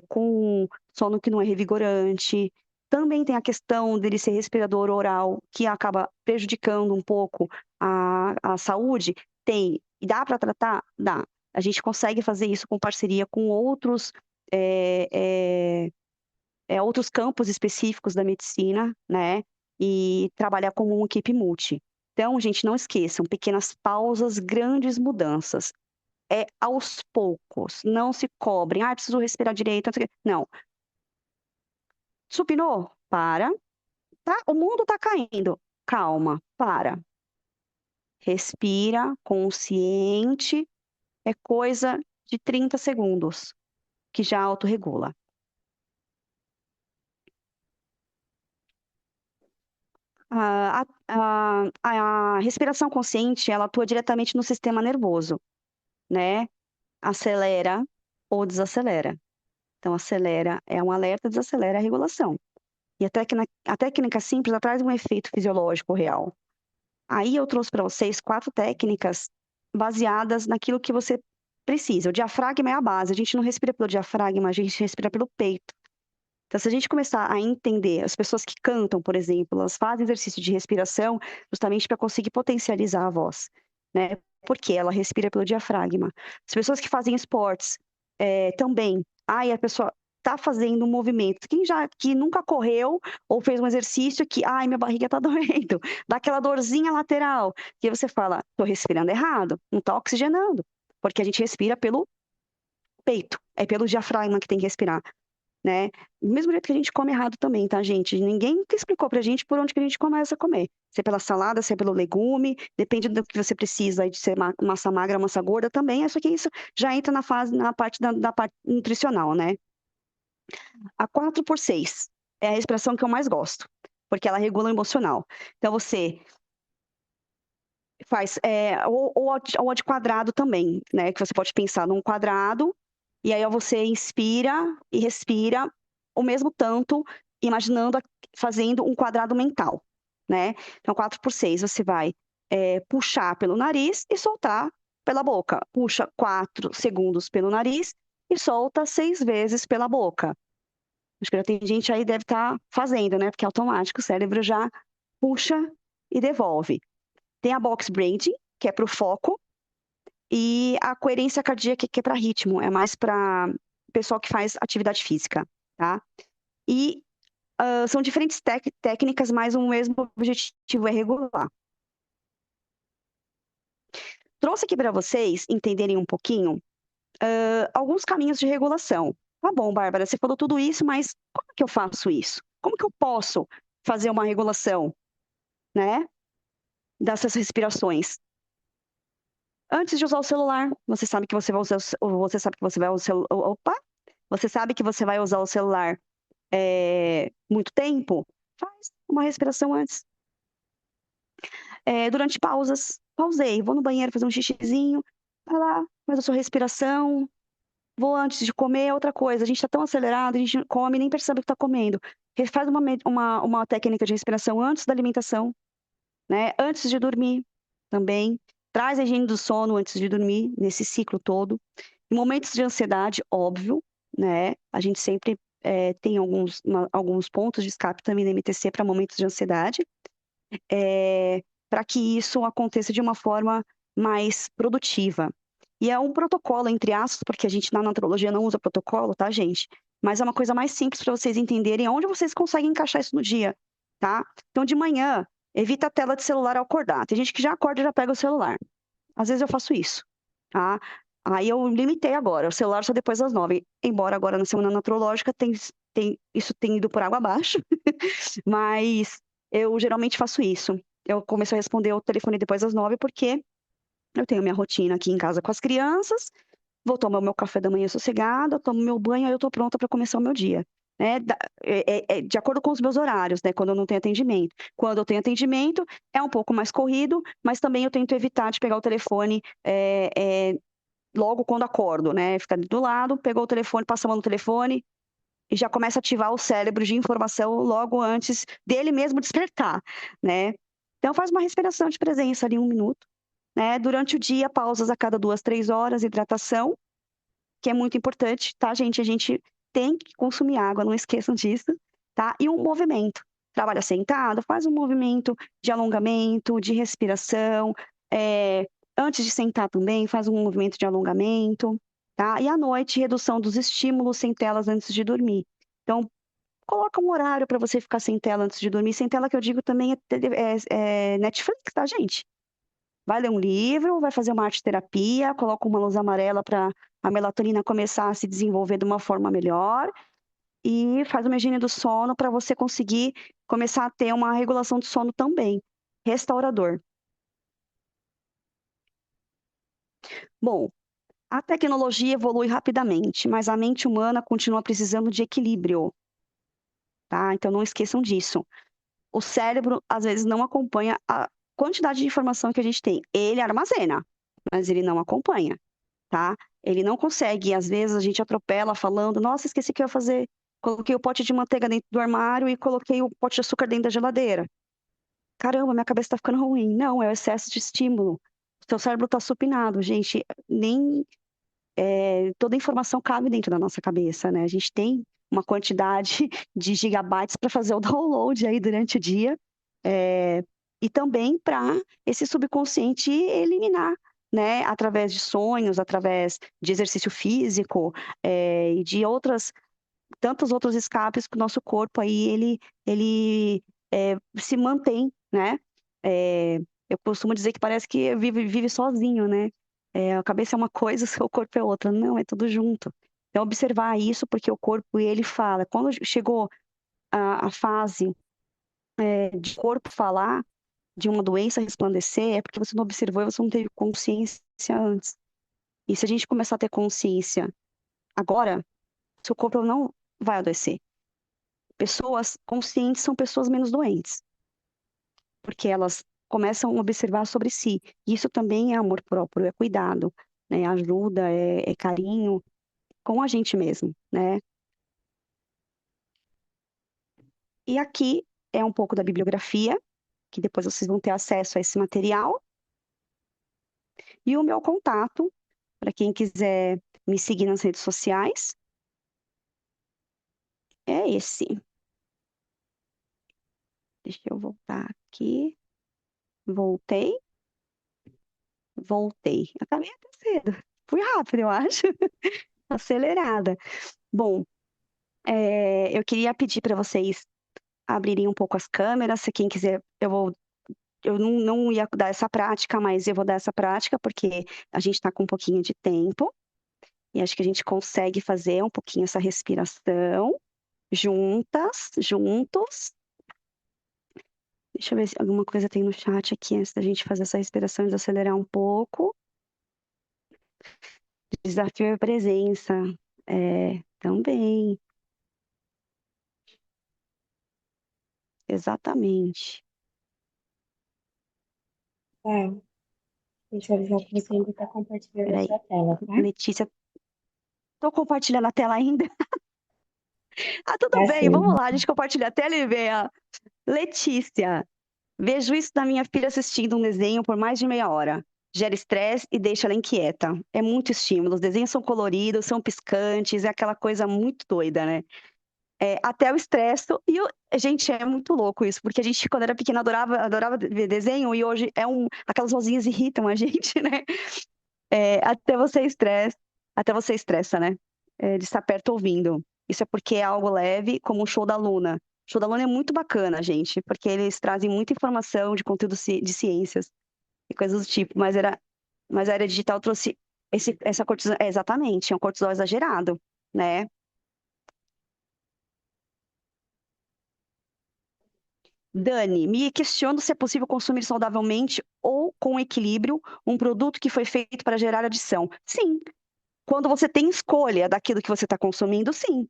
com sono que não é revigorante. Também tem a questão dele ser respirador oral, que acaba prejudicando um pouco a saúde. Tem. E dá para tratar? Dá. A gente consegue fazer isso com parceria com outros campos específicos da medicina, né? E trabalhar como uma equipe multi. Então, gente, não esqueçam, pequenas pausas, grandes mudanças. É aos poucos, não se cobrem. Ah, preciso respirar direito. Não. Supinou? Para. Tá? O mundo tá caindo. Calma, para. Respira, consciente. É coisa de 30 segundos, que já autorregula. A respiração consciente, ela atua diretamente no sistema nervoso, né? Acelera ou desacelera. Então, acelera é um alerta, desacelera é a regulação. E a técnica simples ela traz um efeito fisiológico real. Aí eu trouxe para vocês 4 técnicas baseadas naquilo que você precisa. O diafragma é a base. A gente não respira pelo diafragma, a gente respira pelo peito. Então, se a gente começar a entender, as pessoas que cantam, por exemplo, elas fazem exercício de respiração justamente para conseguir potencializar a voz, né? Porque ela respira pelo diafragma. As pessoas que fazem esportes também. Aí a pessoa está fazendo um movimento. Que nunca correu ou fez um exercício que, ai, minha barriga está doendo, dá aquela dorzinha lateral, que você fala, estou respirando errado, não está oxigenando, porque a gente respira pelo peito, é pelo diafragma que tem que respirar, né? Do mesmo jeito que a gente come errado também, tá, gente? Ninguém que explicou pra gente por onde que a gente começa a comer. Se é pela salada, se é pelo legume, depende do que você precisa aí de ser massa magra, massa gorda também, só que isso já entra na parte da parte nutricional, né? A 4x6 é a respiração que eu mais gosto, porque ela regula o emocional. Então, você faz, ou a de quadrado também, né? Que você pode pensar num quadrado, e aí você inspira e respira o mesmo tanto, imaginando, fazendo um quadrado mental, né? Então, 4x6, você vai puxar pelo nariz e soltar pela boca. Puxa 4 segundos pelo nariz e solta 6 vezes pela boca. Acho que já tem gente aí que deve estar fazendo, né? Porque é automático, o cérebro já puxa e devolve. Tem a box breathing, que é para o foco, e a coerência cardíaca, que é para ritmo, é mais para pessoal que faz atividade física, tá? E são diferentes técnicas, mas o mesmo objetivo é regular. trouxe aqui para vocês entenderem um pouquinho alguns caminhos de regulação. Tá bom, Bárbara, você falou tudo isso, mas como que eu faço isso? Como que eu posso fazer uma regulação, né, dessas respirações? Antes de usar o celular, você sabe que você vai usar, você sabe que você vai usar, opa, você sabe que você vai usar o celular muito tempo? Faz uma respiração antes. Durante pausas, pausei, vou no banheiro fazer um xixizinho, vai lá, faz a sua respiração. Vou antes de comer, outra coisa. A gente está tão acelerado, a gente come e nem percebe que está comendo. Faz uma técnica de respiração antes da alimentação, né? Antes de dormir também. Traz a higiene do sono antes de dormir, nesse ciclo todo. Em momentos de ansiedade, óbvio, né? A gente sempre tem alguns pontos de escape também na MTC para momentos de ansiedade, para que isso aconteça de uma forma mais produtiva. E é um protocolo, entre aspas, porque a gente na naturologia não usa protocolo, tá, gente? Mas é uma coisa mais simples para vocês entenderem onde vocês conseguem encaixar isso no dia, tá? Então, de manhã, evita a tela de celular ao acordar. Tem gente que já acorda e já pega o celular. Às vezes eu faço isso, tá? Aí eu limitei agora, o celular só depois das 9. Embora agora na semana naturológica isso tenha ido por água abaixo, mas eu geralmente faço isso. Eu começo a responder o telefone depois das 9 porque eu tenho minha rotina aqui em casa com as crianças, vou tomar o meu café da manhã sossegada, tomo meu banho, aí eu tô pronta para começar o meu dia. Né? De acordo com os meus horários, né? Quando eu não tenho atendimento. Quando eu tenho atendimento, é um pouco mais corrido, mas também eu tento evitar de pegar o telefone logo quando acordo, né? Ficar do lado, pegou o telefone, passa a mão no telefone e já começa a ativar o cérebro de informação logo antes dele mesmo despertar, né? Então faz uma respiração de presença ali 1 minuto, né? Durante o dia, pausas a cada 2, 3 horas, hidratação, que é muito importante, tá, gente? A gente tem que consumir água, não esqueçam disso, tá? E um movimento. Trabalha sentado, faz um movimento de alongamento, de respiração. Antes de sentar também, faz um movimento de alongamento, tá? E à noite, redução dos estímulos sem telas antes de dormir. Então, coloca um horário para você ficar sem tela antes de dormir. Sem tela que eu digo também é Netflix, tá, gente? Vai ler um livro, vai fazer uma arte terapia, coloca uma luz amarela para a melatonina começar a se desenvolver de uma forma melhor e faz uma higiene do sono para você conseguir começar a ter uma regulação do sono também, restaurador. Bom, a tecnologia evolui rapidamente, mas a mente humana continua precisando de equilíbrio, tá? Então não esqueçam disso. O cérebro às vezes não acompanha a quantidade de informação que a gente tem. Ele armazena, mas ele não acompanha. Tá? Ele não consegue, às vezes a gente atropela falando, nossa, esqueci o que eu ia fazer. Coloquei o pote de manteiga dentro do armário e coloquei o pote de açúcar dentro da geladeira. Caramba, minha cabeça tá ficando ruim. Não, é o excesso de estímulo. O seu cérebro tá supinado, gente. Nem toda informação cabe dentro da nossa cabeça, né? A gente tem uma quantidade de gigabytes para fazer o download aí durante o dia. E também para esse subconsciente eliminar, né, através de sonhos, através de exercício físico, e de tantos outros escapes que o nosso corpo aí, ele se mantém, né? Eu costumo dizer que parece que vive sozinho, né? A cabeça é uma coisa, o seu corpo é outra. Não, é tudo junto. Então, observar isso, porque o corpo, ele fala. Quando chegou a fase de corpo falar, de uma doença resplandecer, é porque você não observou e você não teve consciência antes. E se a gente começar a ter consciência agora, seu corpo não vai adoecer. Pessoas conscientes são pessoas menos doentes, porque elas começam a observar sobre si. Isso também é amor próprio, é cuidado, né? É ajuda, é carinho com a gente mesmo, né? E aqui é um pouco da bibliografia, que depois vocês vão ter acesso a esse material. E o meu contato, para quem quiser me seguir nas redes sociais, é esse. Deixa eu voltar aqui. Voltei. Voltei. Acabei até cedo. Fui rápido, eu acho. Acelerada. Bom, eu queria pedir para vocês abrirem um pouco as câmeras. Se quem quiser, eu vou eu não ia dar essa prática, mas eu vou dar essa prática porque a gente está com um pouquinho de tempo e acho que a gente consegue fazer um pouquinho essa respiração juntas, juntos. Deixa eu ver se alguma coisa tem no chat aqui antes da gente fazer essa respiração e desacelerar um pouco. Desafio é presença. É, também. Exatamente. Tá, deixa eu avisar que você ainda está compartilhando a Peraí. sua tela, tá? Letícia, tô compartilhando a tela ainda? Ah, tudo Tá bem, vamos sim. lá, a gente compartilha a tela e vê a Letícia. Vejo isso da minha filha assistindo um desenho por mais de meia hora. Gera estresse e deixa ela inquieta. É muito estímulo. Os desenhos são coloridos, são piscantes, é aquela coisa muito doida, né? É, até o estresse. Gente, é muito louco isso, porque a gente, quando era pequena, adorava ver desenho e hoje aquelas vozinhas irritam a gente, né? É, até você estressa, né? É, de estar perto ouvindo. Isso é porque é algo leve, como o show da Luna. O show da Luna é muito bacana, gente, porque eles trazem muita informação de conteúdo de ciências e coisas do tipo, mas a era digital trouxe essa cortisol, exatamente, é um cortisol exagerado, né? Dani, me questiono se é possível consumir saudavelmente ou com equilíbrio um produto que foi feito para gerar adição. Sim, quando você tem escolha daquilo que você está consumindo, sim.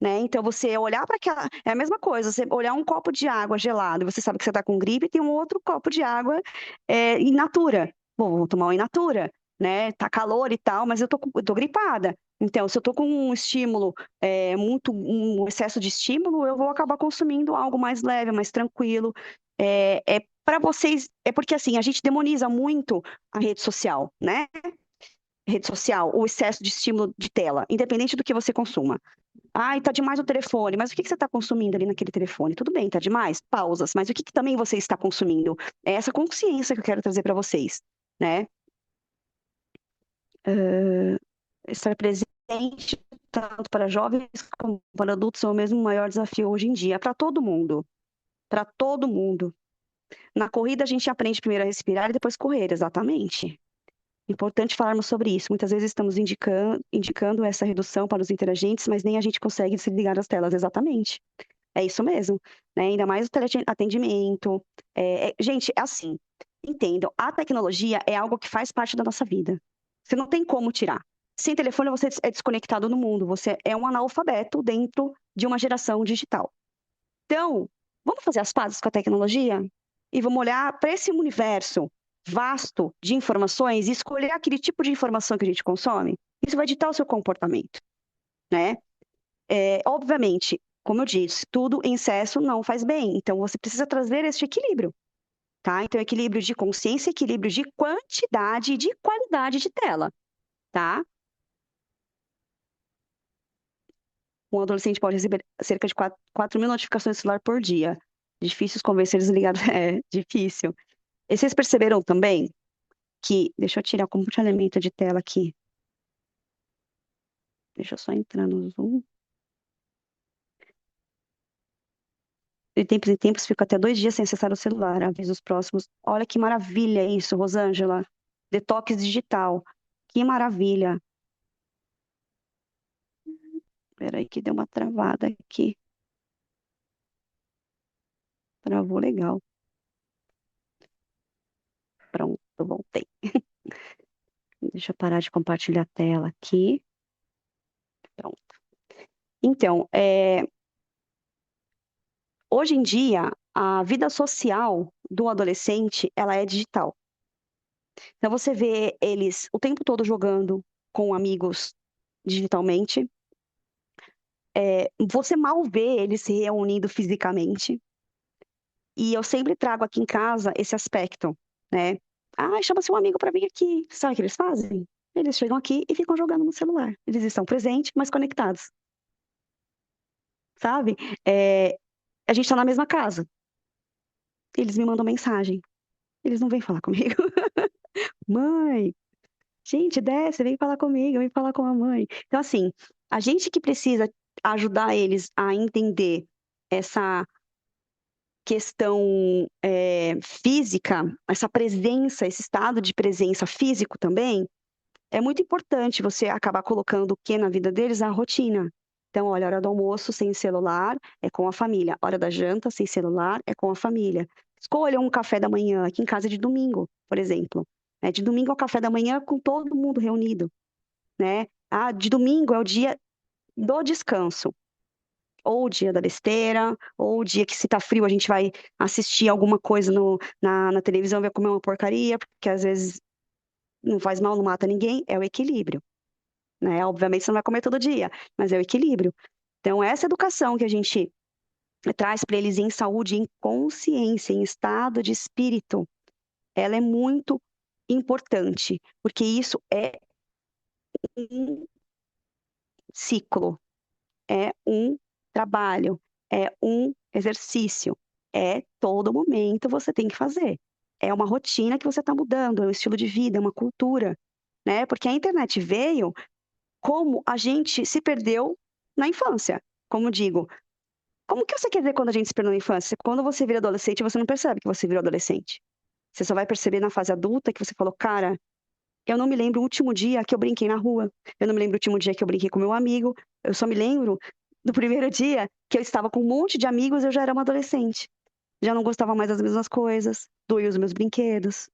Né? Então, você olhar para aquela. É a mesma coisa, você olhar um copo de água gelado e você sabe que você está com gripe, e tem um outro copo de água in natura. Bom, vou tomar o in natura, né? Tá calor e tal, mas eu tô gripada. Então, se eu tô com um estímulo, um excesso de estímulo, eu vou acabar consumindo algo mais leve, mais tranquilo. É para vocês, é porque assim, a gente demoniza muito a rede social, né? Rede social, o excesso de estímulo de tela, independente do que você consuma. Ai, tá demais o telefone, mas o que que você está consumindo ali naquele telefone? Tudo bem, tá demais? Pausas, mas o que que também você está consumindo? É essa consciência que eu quero trazer para vocês, né? Estar presente tanto para jovens como para adultos é o mesmo maior desafio hoje em dia, para todo mundo, para todo mundo. Na corrida a gente aprende primeiro a respirar e depois correr, exatamente. Importante falarmos sobre isso. Muitas vezes estamos indicando essa redução para os interagentes, mas nem a gente consegue se ligar às telas, exatamente. É isso mesmo, né? Ainda mais o teleatendimento. Gente, é assim, entendam, a tecnologia é algo que faz parte da nossa vida. Você não tem como tirar. Sem telefone, você é desconectado no mundo, você é um analfabeto dentro de uma geração digital. Então, vamos fazer as pazes com a tecnologia? E vamos olhar para esse universo vasto de informações e escolher aquele tipo de informação que a gente consome? Isso vai ditar o seu comportamento, né? Obviamente, como eu disse, tudo em excesso não faz bem. Então, você precisa trazer esse equilíbrio, tá? Então, equilíbrio de consciência, equilíbrio de quantidade e de qualidade de tela, tá? Um adolescente pode receber cerca de 4.000 notificações do celular por dia. Difícil convencer eles ligados. É difícil. E vocês perceberam também que. Deixa eu tirar o compartilhamento de tela aqui. Deixa eu só entrar no Zoom. De tempos em tempos, fico até 2 dias sem acessar o celular. Aviso os próximos. Olha que maravilha isso, Rosângela. Detox digital. Que maravilha. Peraí que deu uma travada aqui. Travou legal. Pronto, voltei. Deixa eu parar de compartilhar a tela aqui. Pronto. Então, hoje em dia, a vida social do adolescente, ela é digital. Então, você vê eles o tempo todo jogando com amigos digitalmente. Você mal vê eles se reunindo fisicamente. E eu sempre trago aqui em casa esse aspecto, né? Ah, chama-se um amigo para vir aqui. Sabe o que eles fazem? Eles chegam aqui e ficam jogando no celular. Eles estão presentes, mas conectados, sabe? É, a gente está na mesma casa. Eles me mandam mensagem. Eles não vêm falar comigo. Mãe, gente, desce, vem falar comigo, vem falar com a mãe. Então, assim, a gente que precisa ajudar eles a entender essa questão física, essa presença, esse estado de presença físico também, é muito importante você acabar colocando o que na vida deles? A rotina. Então, olha, hora do almoço sem celular é com a família. Hora da janta sem celular é com a família. Escolha um café da manhã, aqui em casa é de domingo, por exemplo. De domingo é o café da manhã com todo mundo reunido, né? Ah, de domingo é o dia do descanso. Ou o dia da besteira, ou o dia que se tá frio a gente vai assistir alguma coisa na televisão, vai comer uma porcaria, porque às vezes não faz mal, não mata ninguém, é o equilíbrio, né? Obviamente você não vai comer todo dia, mas é o equilíbrio. Então, essa educação que a gente traz para eles em saúde, em consciência, em estado de espírito, ela é muito importante, porque isso é um ciclo, é um trabalho, é um exercício, é todo momento você tem que fazer. É uma rotina que você está mudando, é um estilo de vida, é uma cultura, né? Porque a internet veio como a gente se perdeu na infância. Como digo, como que você quer dizer quando a gente se perdeu na infância? Quando você vira adolescente, você não percebe que você virou adolescente. Você só vai perceber na fase adulta que você falou, cara, eu não me lembro o último dia que eu brinquei na rua. Eu não me lembro o último dia que eu brinquei com meu amigo. Eu só me lembro do primeiro dia que eu estava com um monte de amigos e eu já era uma adolescente. Já não gostava mais das mesmas coisas, doía os meus brinquedos,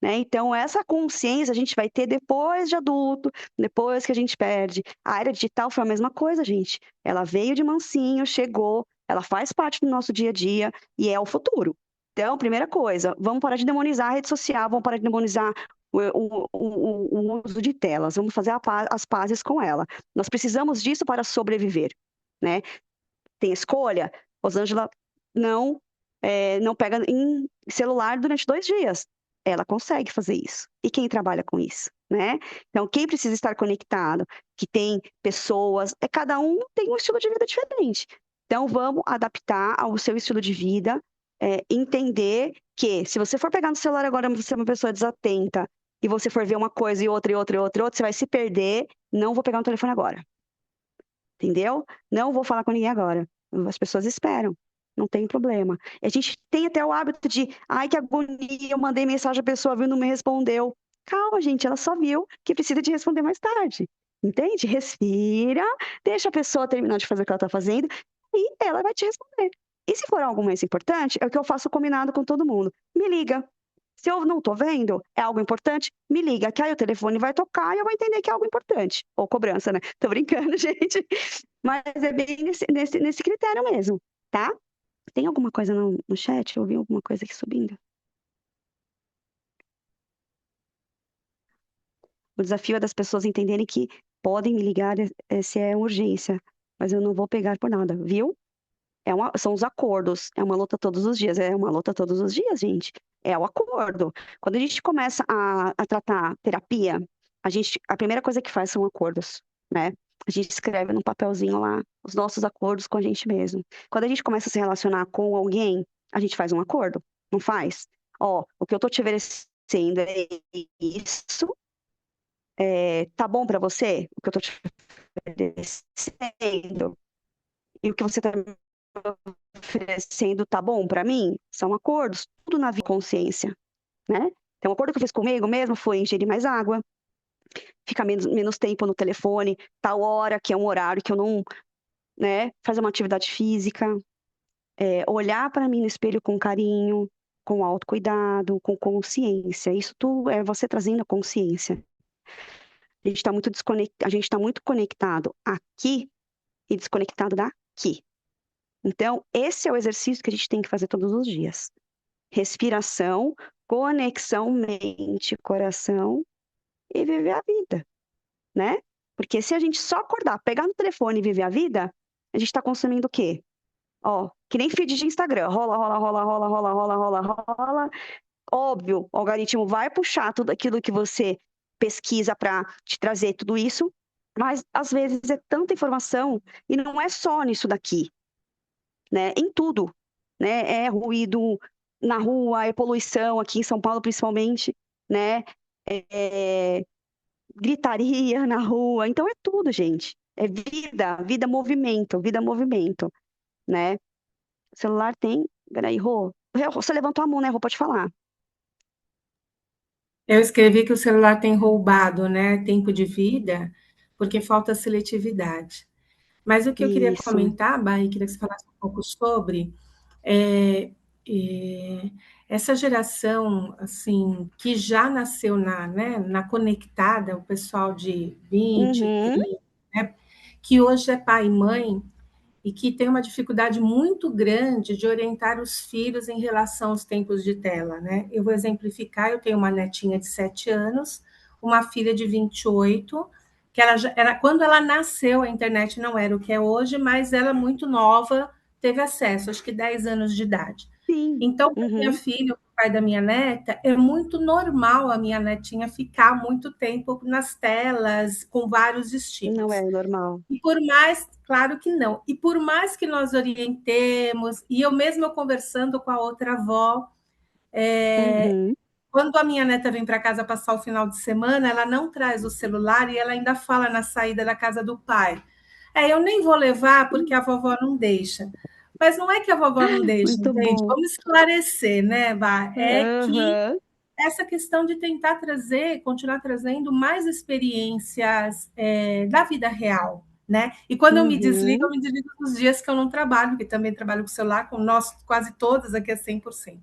né? Então, essa consciência a gente vai ter depois de adulto, depois que a gente perde. A era digital foi a mesma coisa, gente. Ela veio de mansinho, chegou, ela faz parte do nosso dia a dia e é o futuro. Então, primeira coisa, vamos parar de demonizar a rede social, vamos parar de demonizar o uso de telas, vamos fazer as pazes com ela. Nós precisamos disso para sobreviver, né? Tem escolha? Rosângela não, não pega em celular durante 2 dias. Ela consegue fazer isso. E quem trabalha com isso, né? Então, quem precisa estar conectado, que tem pessoas, cada um tem um estilo de vida diferente. Então, vamos adaptar ao seu estilo de vida, entender que se você for pegar no celular agora, você é uma pessoa desatenta, e você for ver uma coisa e outra, e outra, e outra, e outra, você vai se perder. Não vou pegar no telefone agora. Entendeu? Não vou falar com ninguém agora. As pessoas esperam. Não tem problema. A gente tem até o hábito de, ai, que agonia, eu mandei mensagem, a pessoa viu, não me respondeu. Calma, gente, ela só viu que precisa de responder mais tarde. Entende? Respira, deixa a pessoa terminar de fazer o que ela está fazendo e ela vai te responder. E se for algo mais importante, é o que eu faço combinado com todo mundo. Me liga. Se eu não estou vendo, é algo importante, me liga, que aí o telefone vai tocar e eu vou entender que é algo importante. Ou cobrança, né? Tô brincando, gente. Mas é bem nesse critério mesmo, tá? Tem alguma coisa no chat? Eu ouvi alguma coisa aqui subindo. O desafio é das pessoas entenderem que podem me ligar se é urgência, mas eu não vou pegar por nada, viu? São os acordos. É uma luta todos os dias. É uma luta todos os dias, gente. É o acordo. Quando a gente começa a tratar terapia, a primeira coisa que faz são acordos, né? A gente escreve num papelzinho lá os nossos acordos com a gente mesmo. Quando a gente começa a se relacionar com alguém, a gente faz um acordo, não faz? Ó, o que eu tô te oferecendo é isso. Tá bom pra você? O que eu tô te oferecendo? E o que você tá oferecendo tá bom para mim? São acordos, tudo na consciência, né? Então, o acordo que eu fiz comigo mesmo foi ingerir mais água, ficar menos tempo no telefone, tal hora, que é um horário que eu não, né? Fazer uma atividade física, olhar para mim no espelho com carinho, com autocuidado, com consciência. Isso tudo é você trazendo a consciência. A gente está muito conectado aqui e desconectado daqui. Então, esse é o exercício que a gente tem que fazer todos os dias. Respiração, conexão mente, coração e viver a vida, né? Porque se a gente só acordar, pegar no telefone e viver a vida, a gente está consumindo o quê? Ó, que nem feed de Instagram, rola, rola, rola, rola, rola, rola, rola, rola. Óbvio, o algoritmo vai puxar tudo aquilo que você pesquisa para te trazer tudo isso, mas às vezes é tanta informação e não é só nisso daqui, né? Em tudo, né? É ruído na rua, é poluição aqui em São Paulo principalmente, né? É gritaria na rua, então é tudo, gente. É vida, vida movimento, né? O celular tem Peraí, Rô. Você levantou a mão, né, Rô? Pode falar. Eu escrevi que o celular tem roubado, né, tempo de vida, porque falta seletividade. Mas o que eu queria Isso. comentar, Bari, queria que você falasse um pouco sobre é, é, essa geração assim que já nasceu na conectada, o pessoal de 20, Uhum, 30, né, que hoje é pai e mãe e que tem uma dificuldade muito grande de orientar os filhos em relação aos tempos de tela, né? Eu vou exemplificar, eu tenho uma netinha de 7 anos, uma filha de 28, que ela já, era, quando ela nasceu, a internet não era o que é hoje, mas ela muito nova, teve acesso, acho que 10 anos de idade. sim. Então, para minha Uhum. filha, o pai da minha neta, é muito normal a minha netinha ficar muito tempo nas telas, com vários Não estímulos. é normal. E por mais, claro que não, e por mais que nós orientemos, e eu mesma conversando com a outra avó, Uhum. quando a minha neta vem para casa passar o final de semana, ela não traz o celular e ela ainda fala na saída da casa do pai. Eu nem vou levar porque a vovó não deixa. Mas não é que a vovó não deixa, Muito entende? bom. Vamos esclarecer, né, Bá? É que Aham. essa questão de tentar trazer, continuar trazendo mais experiências da vida real, né? E quando eu Uhum. me desligo nos dias que eu não trabalho, que também trabalho com celular, com nós quase todas aqui é 100%.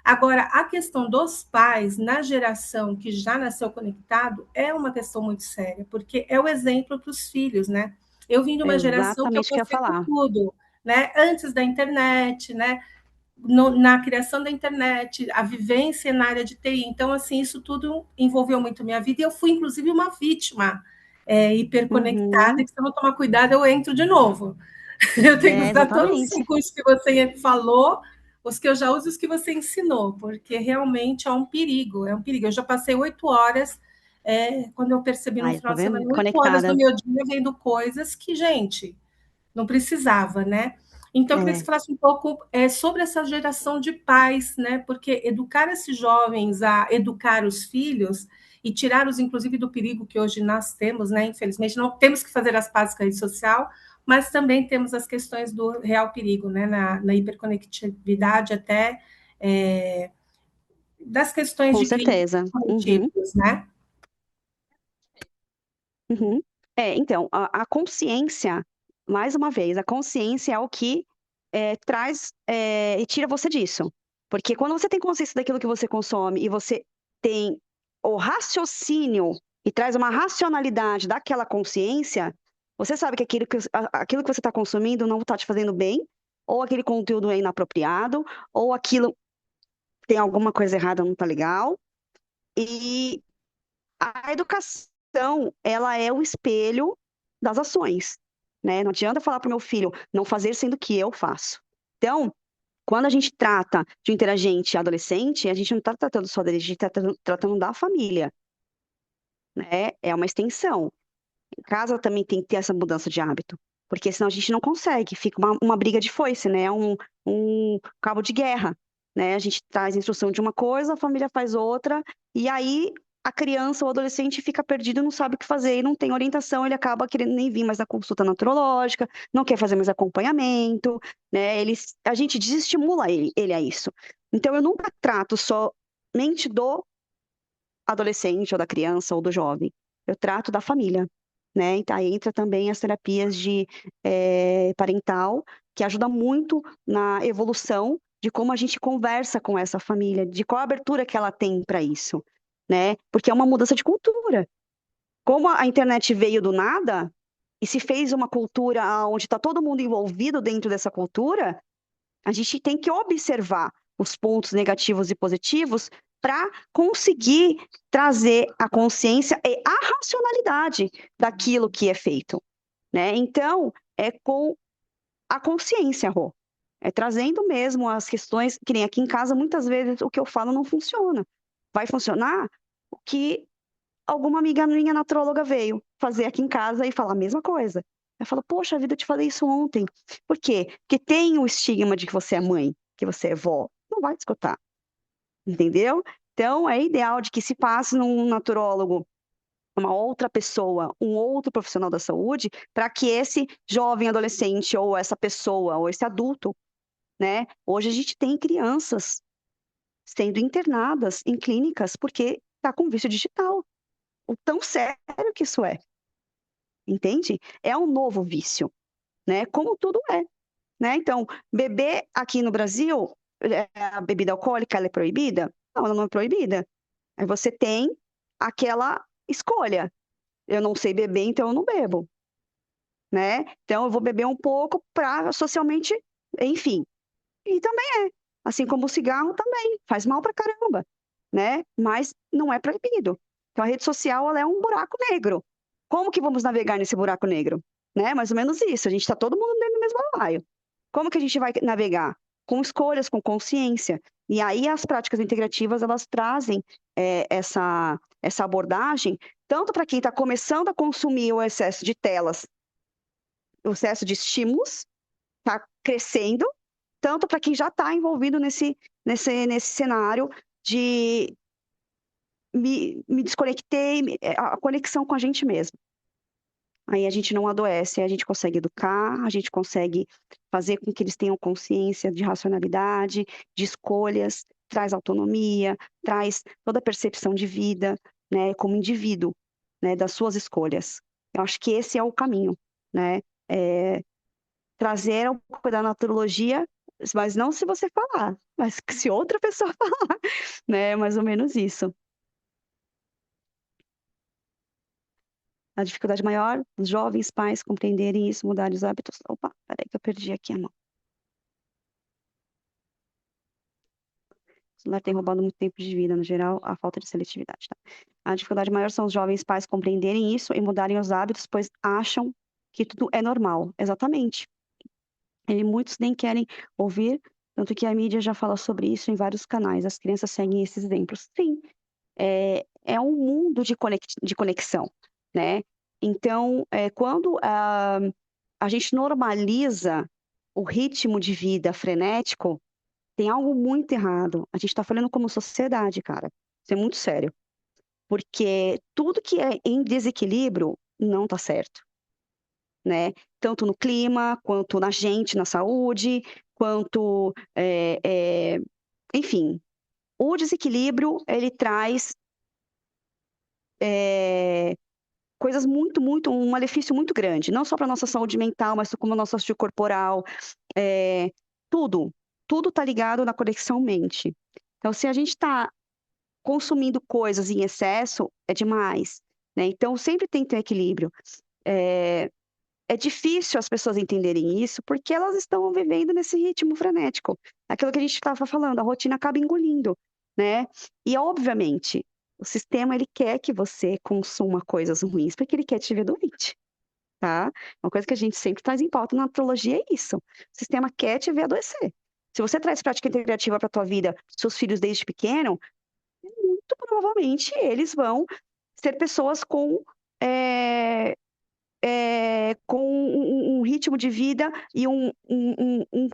Agora, a questão dos pais na geração que já nasceu conectado é uma questão muito séria, porque é o exemplo para os filhos, né? Eu vim de É uma geração que eu exatamente o que eu ia passei por falar. tudo, né? Antes da internet, né? Na criação da internet, a vivência na área de TI. Então, assim, isso tudo envolveu muito minha vida e eu fui, inclusive, uma vítima hiperconectada, Uhum. que se eu não tomar cuidado, eu entro de novo. Eu tenho que É, usar todos os exatamente. recursos que você falou, os que eu já uso e os que você ensinou, porque realmente é um perigo, é um perigo. Eu já passei 8 horas, quando eu percebi no Ai, tá final de vendo? semana, 8 horas do Conectada. meu dia vendo coisas que, gente, não precisava, né? Então, eu queria que você É. falasse um pouco sobre essa geração de pais, né? Porque educar esses jovens a educar os filhos e tirá-los, inclusive, do perigo que hoje nós temos, né? Infelizmente, não temos que fazer as pazes com a rede social, mas também temos as questões do real perigo, né? Na hiperconectividade até das questões Com de crimes certeza. Uhum. coletivos, né? Uhum. É, então, a consciência, mais uma vez, a consciência é o que traz e tira você disso. Porque quando você tem consciência daquilo que você consome e você tem o raciocínio e traz uma racionalidade daquela consciência, você sabe que aquilo que você está consumindo não está te fazendo bem, ou aquele conteúdo é inapropriado, ou aquilo tem alguma coisa errada, não está legal. E a educação, ela é o espelho das ações, né? Não adianta falar para o meu filho não fazer sendo que eu faço. Então, quando a gente trata de um interagente adolescente, a gente não está tratando só dele, a gente está tratando da família, né? É uma extensão. Em casa também tem que ter essa mudança de hábito, porque senão a gente não consegue, fica uma briga de foice, né? Um cabo de guerra, né? A gente traz instrução de uma coisa, a família faz outra, e aí a criança ou adolescente fica perdido, não sabe o que fazer, e não tem orientação, ele acaba querendo nem vir mais na consulta naturológica, não quer fazer mais acompanhamento, né? A gente desestimula ele a isso. Então, eu nunca trato somente do adolescente ou da criança ou do jovem. Eu trato da família, né? Então, aí entra também as terapias de parental, que ajuda muito na evolução de como a gente conversa com essa família, de qual a abertura que ela tem para isso, né? Porque é uma mudança de cultura. Como a internet veio do nada e se fez uma cultura onde está todo mundo envolvido dentro dessa cultura, a gente tem que observar os pontos negativos e positivos para conseguir trazer a consciência e a racionalidade daquilo que é feito, né? Então, é com a consciência, Rô. É trazendo mesmo as questões, que nem aqui em casa, muitas vezes o que eu falo não funciona. Vai funcionar o que alguma amiga minha natróloga veio fazer aqui em casa e falar a mesma coisa. Eu falo, poxa vida, eu te falei isso ontem. Por quê? Porque tem o estigma de que você é mãe, que você é vó. Não vai te escutar, entendeu? Então, é ideal de que se passe num naturólogo, uma outra pessoa, um outro profissional da saúde, para que esse jovem adolescente, ou essa pessoa, ou esse adulto, né? Hoje a gente tem crianças sendo internadas em clínicas porque está com vício digital. O tão sério que isso é, entende? É um novo vício, né? Como tudo é, né? Então, beber aqui no Brasil, a bebida alcoólica, ela é proibida? Não, ela não é proibida. Aí você tem aquela escolha. Eu não sei beber, então eu não bebo, né? Então eu vou beber um pouco para socialmente, enfim. E também assim como o cigarro também, faz mal pra caramba, né? Mas não é proibido. Então a rede social, ela é um buraco negro. Como que vamos navegar nesse buraco negro? Né? Mais ou menos isso, a gente está todo mundo dentro do mesmo balaio. Como que a gente vai navegar? Com escolhas, com consciência. E aí as práticas integrativas, elas trazem essa abordagem, tanto para quem está começando a consumir o excesso de telas, o excesso de estímulos, está crescendo, tanto para quem já está envolvido nesse cenário de me desconectei, a conexão com a gente mesmo. Aí a gente não adoece, a gente consegue educar, a gente consegue fazer com que eles tenham consciência de racionalidade, de escolhas, traz autonomia, traz toda a percepção de vida, né, como indivíduo, né, das suas escolhas. Eu acho que esse é o caminho, né? Trazer um pouco da naturologia, mas não se você falar, mas se outra pessoa falar, né? É mais ou menos isso. A dificuldade maior dos jovens pais compreenderem isso, mudarem os hábitos. Opa, peraí que eu perdi aqui a mão. O celular tem roubado muito tempo de vida, no geral, a falta de seletividade, tá? A dificuldade maior são os jovens pais compreenderem isso e mudarem os hábitos, pois acham que tudo é normal. Exatamente. E muitos nem querem ouvir, tanto que a mídia já fala sobre isso em vários canais. As crianças seguem esses exemplos. Sim, é um mundo de conexão, né? Então, quando a gente normaliza o ritmo de vida frenético, tem algo muito errado. A gente está falando como sociedade, cara. Isso é muito sério. Porque tudo que é em desequilíbrio não está certo, né? Tanto no clima, quanto na gente, na saúde, quanto, enfim, o desequilíbrio, ele traz coisas um malefício muito grande, não só para a nossa saúde mental, mas como a nossa saúde corporal, é, tudo, tudo está ligado na conexão mente. Então, se a gente está consumindo coisas em excesso, é demais, né? Então, sempre tem que ter equilíbrio. É difícil as pessoas entenderem isso, porque elas estão vivendo nesse ritmo frenético. Aquilo que a gente estava falando, a rotina acaba engolindo, né? E, obviamente, o sistema, ele quer que você consuma coisas ruins, porque ele quer te ver doente, tá? Uma coisa que a gente sempre traz em pauta na astrologia é isso. O sistema quer te ver adoecer. Se você traz prática integrativa para a tua vida, seus filhos desde pequeno, muito provavelmente eles vão ser pessoas com um ritmo de vida e um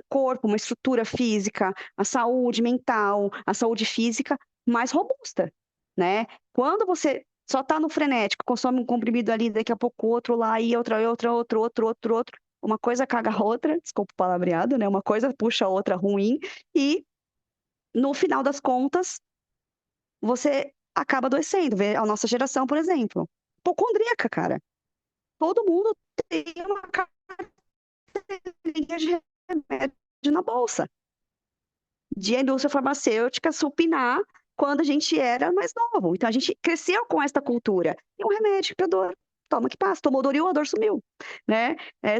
corpo, uma estrutura física, a saúde mental, a saúde física mais robusta, né? Quando você só está no frenético, consome um comprimido ali, daqui a pouco outro lá, e outro, uma coisa caga a outra, desculpa o palavreado, né? Uma coisa puxa a outra ruim, e no final das contas, você acaba adoecendo. Vê a nossa geração, por exemplo, hipocondríaca, cara. Todo mundo tem uma carteirinha de remédio na bolsa, de a indústria farmacêutica supinar quando a gente era mais novo. Então, a gente cresceu com esta cultura. E um remédio para dor, toma que passa. Tomou Doril, a dor sumiu, né?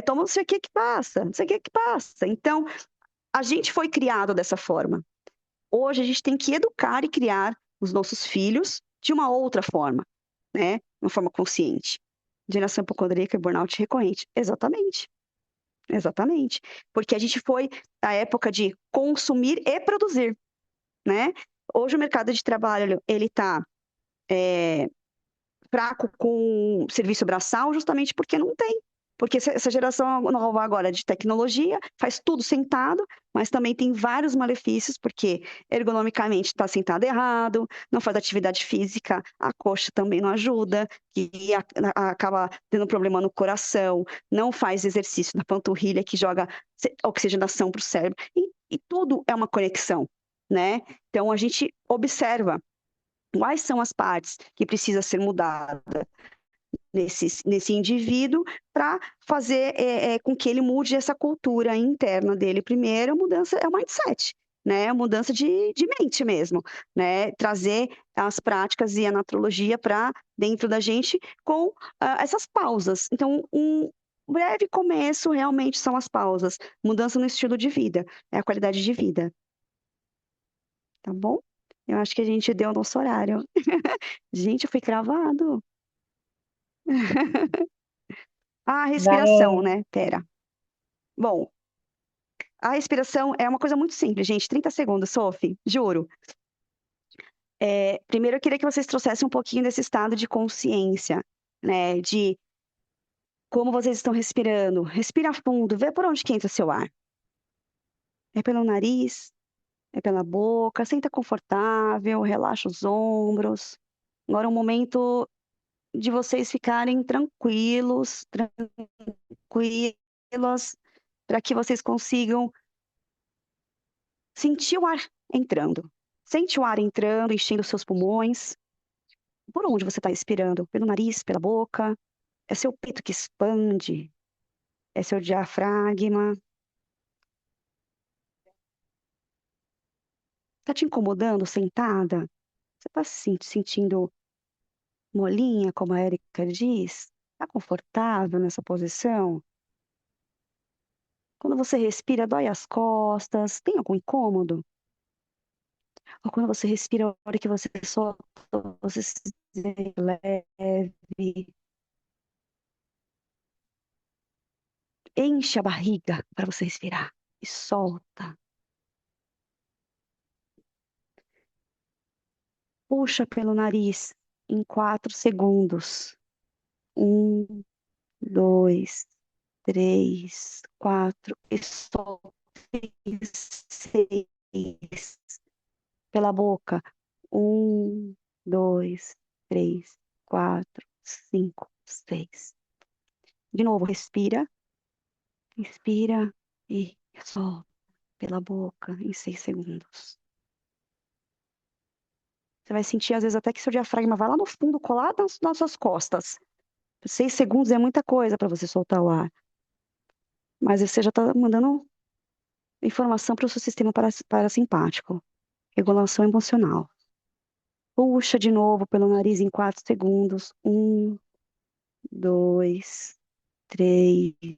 Toma não sei o que que passa, não sei o que que passa. Então, a gente foi criado dessa forma. Hoje, a gente tem que educar e criar os nossos filhos de uma outra forma, né? Uma forma consciente. Geração hipocondríaca e burnout recorrente. Exatamente. Exatamente. Porque a gente foi a época de consumir e produzir, né? Hoje o mercado de trabalho, ele está fraco com serviço braçal justamente porque não tem. Porque essa geração nova agora de tecnologia faz tudo sentado, mas também tem vários malefícios, porque ergonomicamente está sentado errado, não faz atividade física, a coxa também não ajuda, e acaba tendo problema no coração, não faz exercício da panturrilha que joga oxigenação para o cérebro, e tudo é uma conexão, né? Então a gente observa quais são as partes que precisa ser mudada nesse indivíduo para fazer com que ele mude essa cultura interna dele. Primeiro, a mudança é o mindset, né? A mudança de mente mesmo, né? Trazer as práticas e a naturologia para dentro da gente com essas pausas. Então, um breve começo realmente são as pausas. Mudança no estilo de vida, é a qualidade de vida. Tá bom? Eu acho que a gente deu o nosso horário. Gente, eu fui cravado. A respiração, Vai. né? Pera. Bom, a respiração é uma coisa muito simples, gente. 30 segundos, Sophie, juro. Primeiro, eu queria que vocês trouxessem um pouquinho desse estado de consciência, né? De como vocês estão respirando. Respira fundo, vê por onde que entra o seu ar. É pelo nariz, é pela boca, senta confortável, relaxa os ombros. Agora é um momento de vocês ficarem tranquilos, para que vocês consigam sentir o ar entrando. Sente o ar entrando, enchendo seus pulmões. Por onde você está expirando? Pelo nariz, pela boca? É seu peito que expande? É seu diafragma? Está te incomodando sentada? Você está se sentindo molinha, como a Erika diz? Está confortável nessa posição? Quando você respira, dói as costas? Tem algum incômodo? Ou quando você respira, a hora que você solta, você se sente leve? Enche a barriga para você respirar e solta. Puxa pelo nariz em 4 segundos. 1, 2, 3, 4 e solta em 6. Pela boca. 1, 2, 3, 4, 5, 6. De novo, respira, inspira e solta pela boca em 6 segundos. Você vai sentir, às vezes, até que seu diafragma vai lá no fundo, colado nas suas costas. 6 segundos é muita coisa para você soltar o ar. Mas você já está mandando informação para o seu sistema parasimpático. Regulação emocional. Puxa de novo pelo nariz em 4 segundos. 1, 2, 3,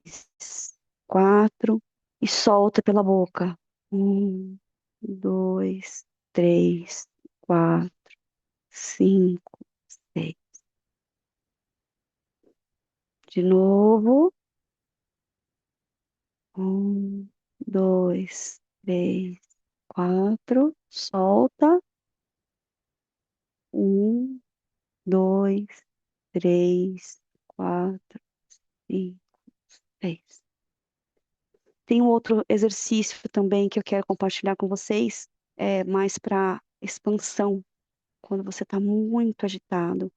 4. E solta pela boca. 1, 2, 3, 4, 5, 6. De novo. 1, 2, 3, 4. Solta. 1, 2, 3, 4, 5, 6. Tem um outro exercício também que eu quero compartilhar com vocês, mais para expansão, quando você está muito agitado.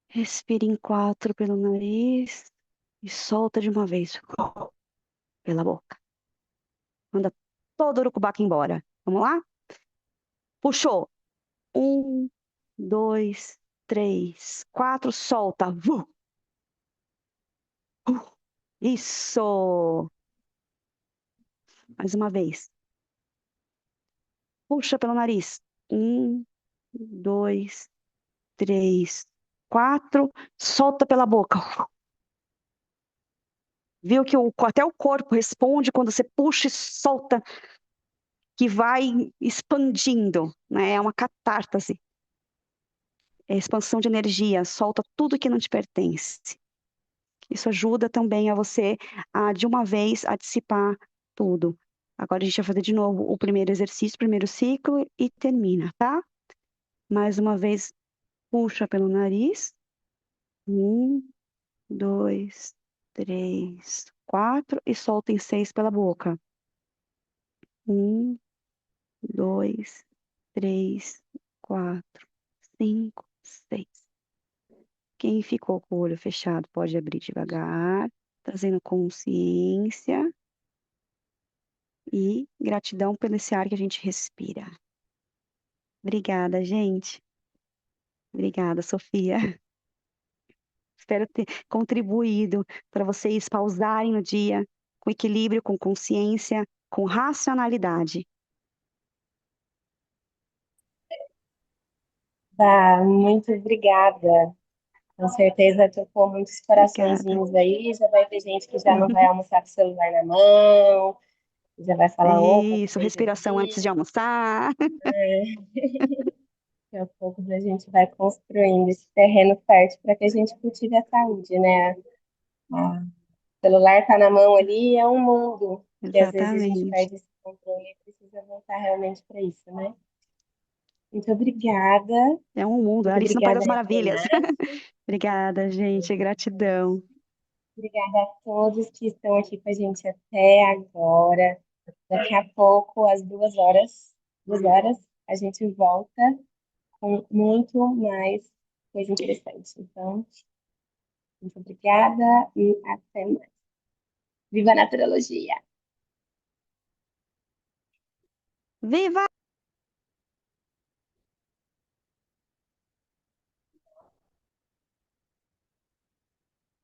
Respire em 4 pelo nariz e solta de uma vez pela boca. Manda todo o urucubaca embora. Vamos lá? Puxou. 1, 2, 3, 4. Solta. Isso. Mais uma vez. Puxa pelo nariz. 1, 2, 3, 4. Solta pela boca. Viu que até o corpo responde quando você puxa e solta, que vai expandindo, né? É uma catártese. É expansão de energia. Solta tudo que não te pertence. Isso ajuda também a você, de uma vez, a dissipar tudo. Agora a gente vai fazer de novo o primeiro exercício, primeiro ciclo e termina, tá? Mais uma vez, puxa pelo nariz. 1, 2, 3, 4 e soltem 6 pela boca. 1, 2, 3, 4, 5, 6. Quem ficou com o olho fechado pode abrir devagar, trazendo consciência e gratidão pelo esse ar que a gente respira. Obrigada, gente. Obrigada, Sofia. Espero ter contribuído para vocês pausarem no dia com equilíbrio, com consciência, com racionalidade. Tá, muito obrigada. Com certeza tocou muitos Obrigada. coraçõezinhos aí. Já vai ter gente que já não vai almoçar com o celular na mão, já vai falar, opa, que Isso, coisa respiração antes de linda. almoçar. Daqui a pouco a gente vai construindo esse terreno fértil para que a gente cultive a saúde, né? O celular está na mão ali, é um mundo que às vezes a gente Exatamente. perde esse controle e precisa voltar realmente para isso, né? Muito obrigada. É um mundo, é Muito Alice no País obrigada, das Maravilhas. Renata. Obrigada, gente. Gratidão. Obrigada a todos que estão aqui com a gente até agora. Daqui a pouco, às 2 horas, a gente volta com muito mais coisa interessante. Então, muito obrigada e até mais. Viva a naturologia! Viva!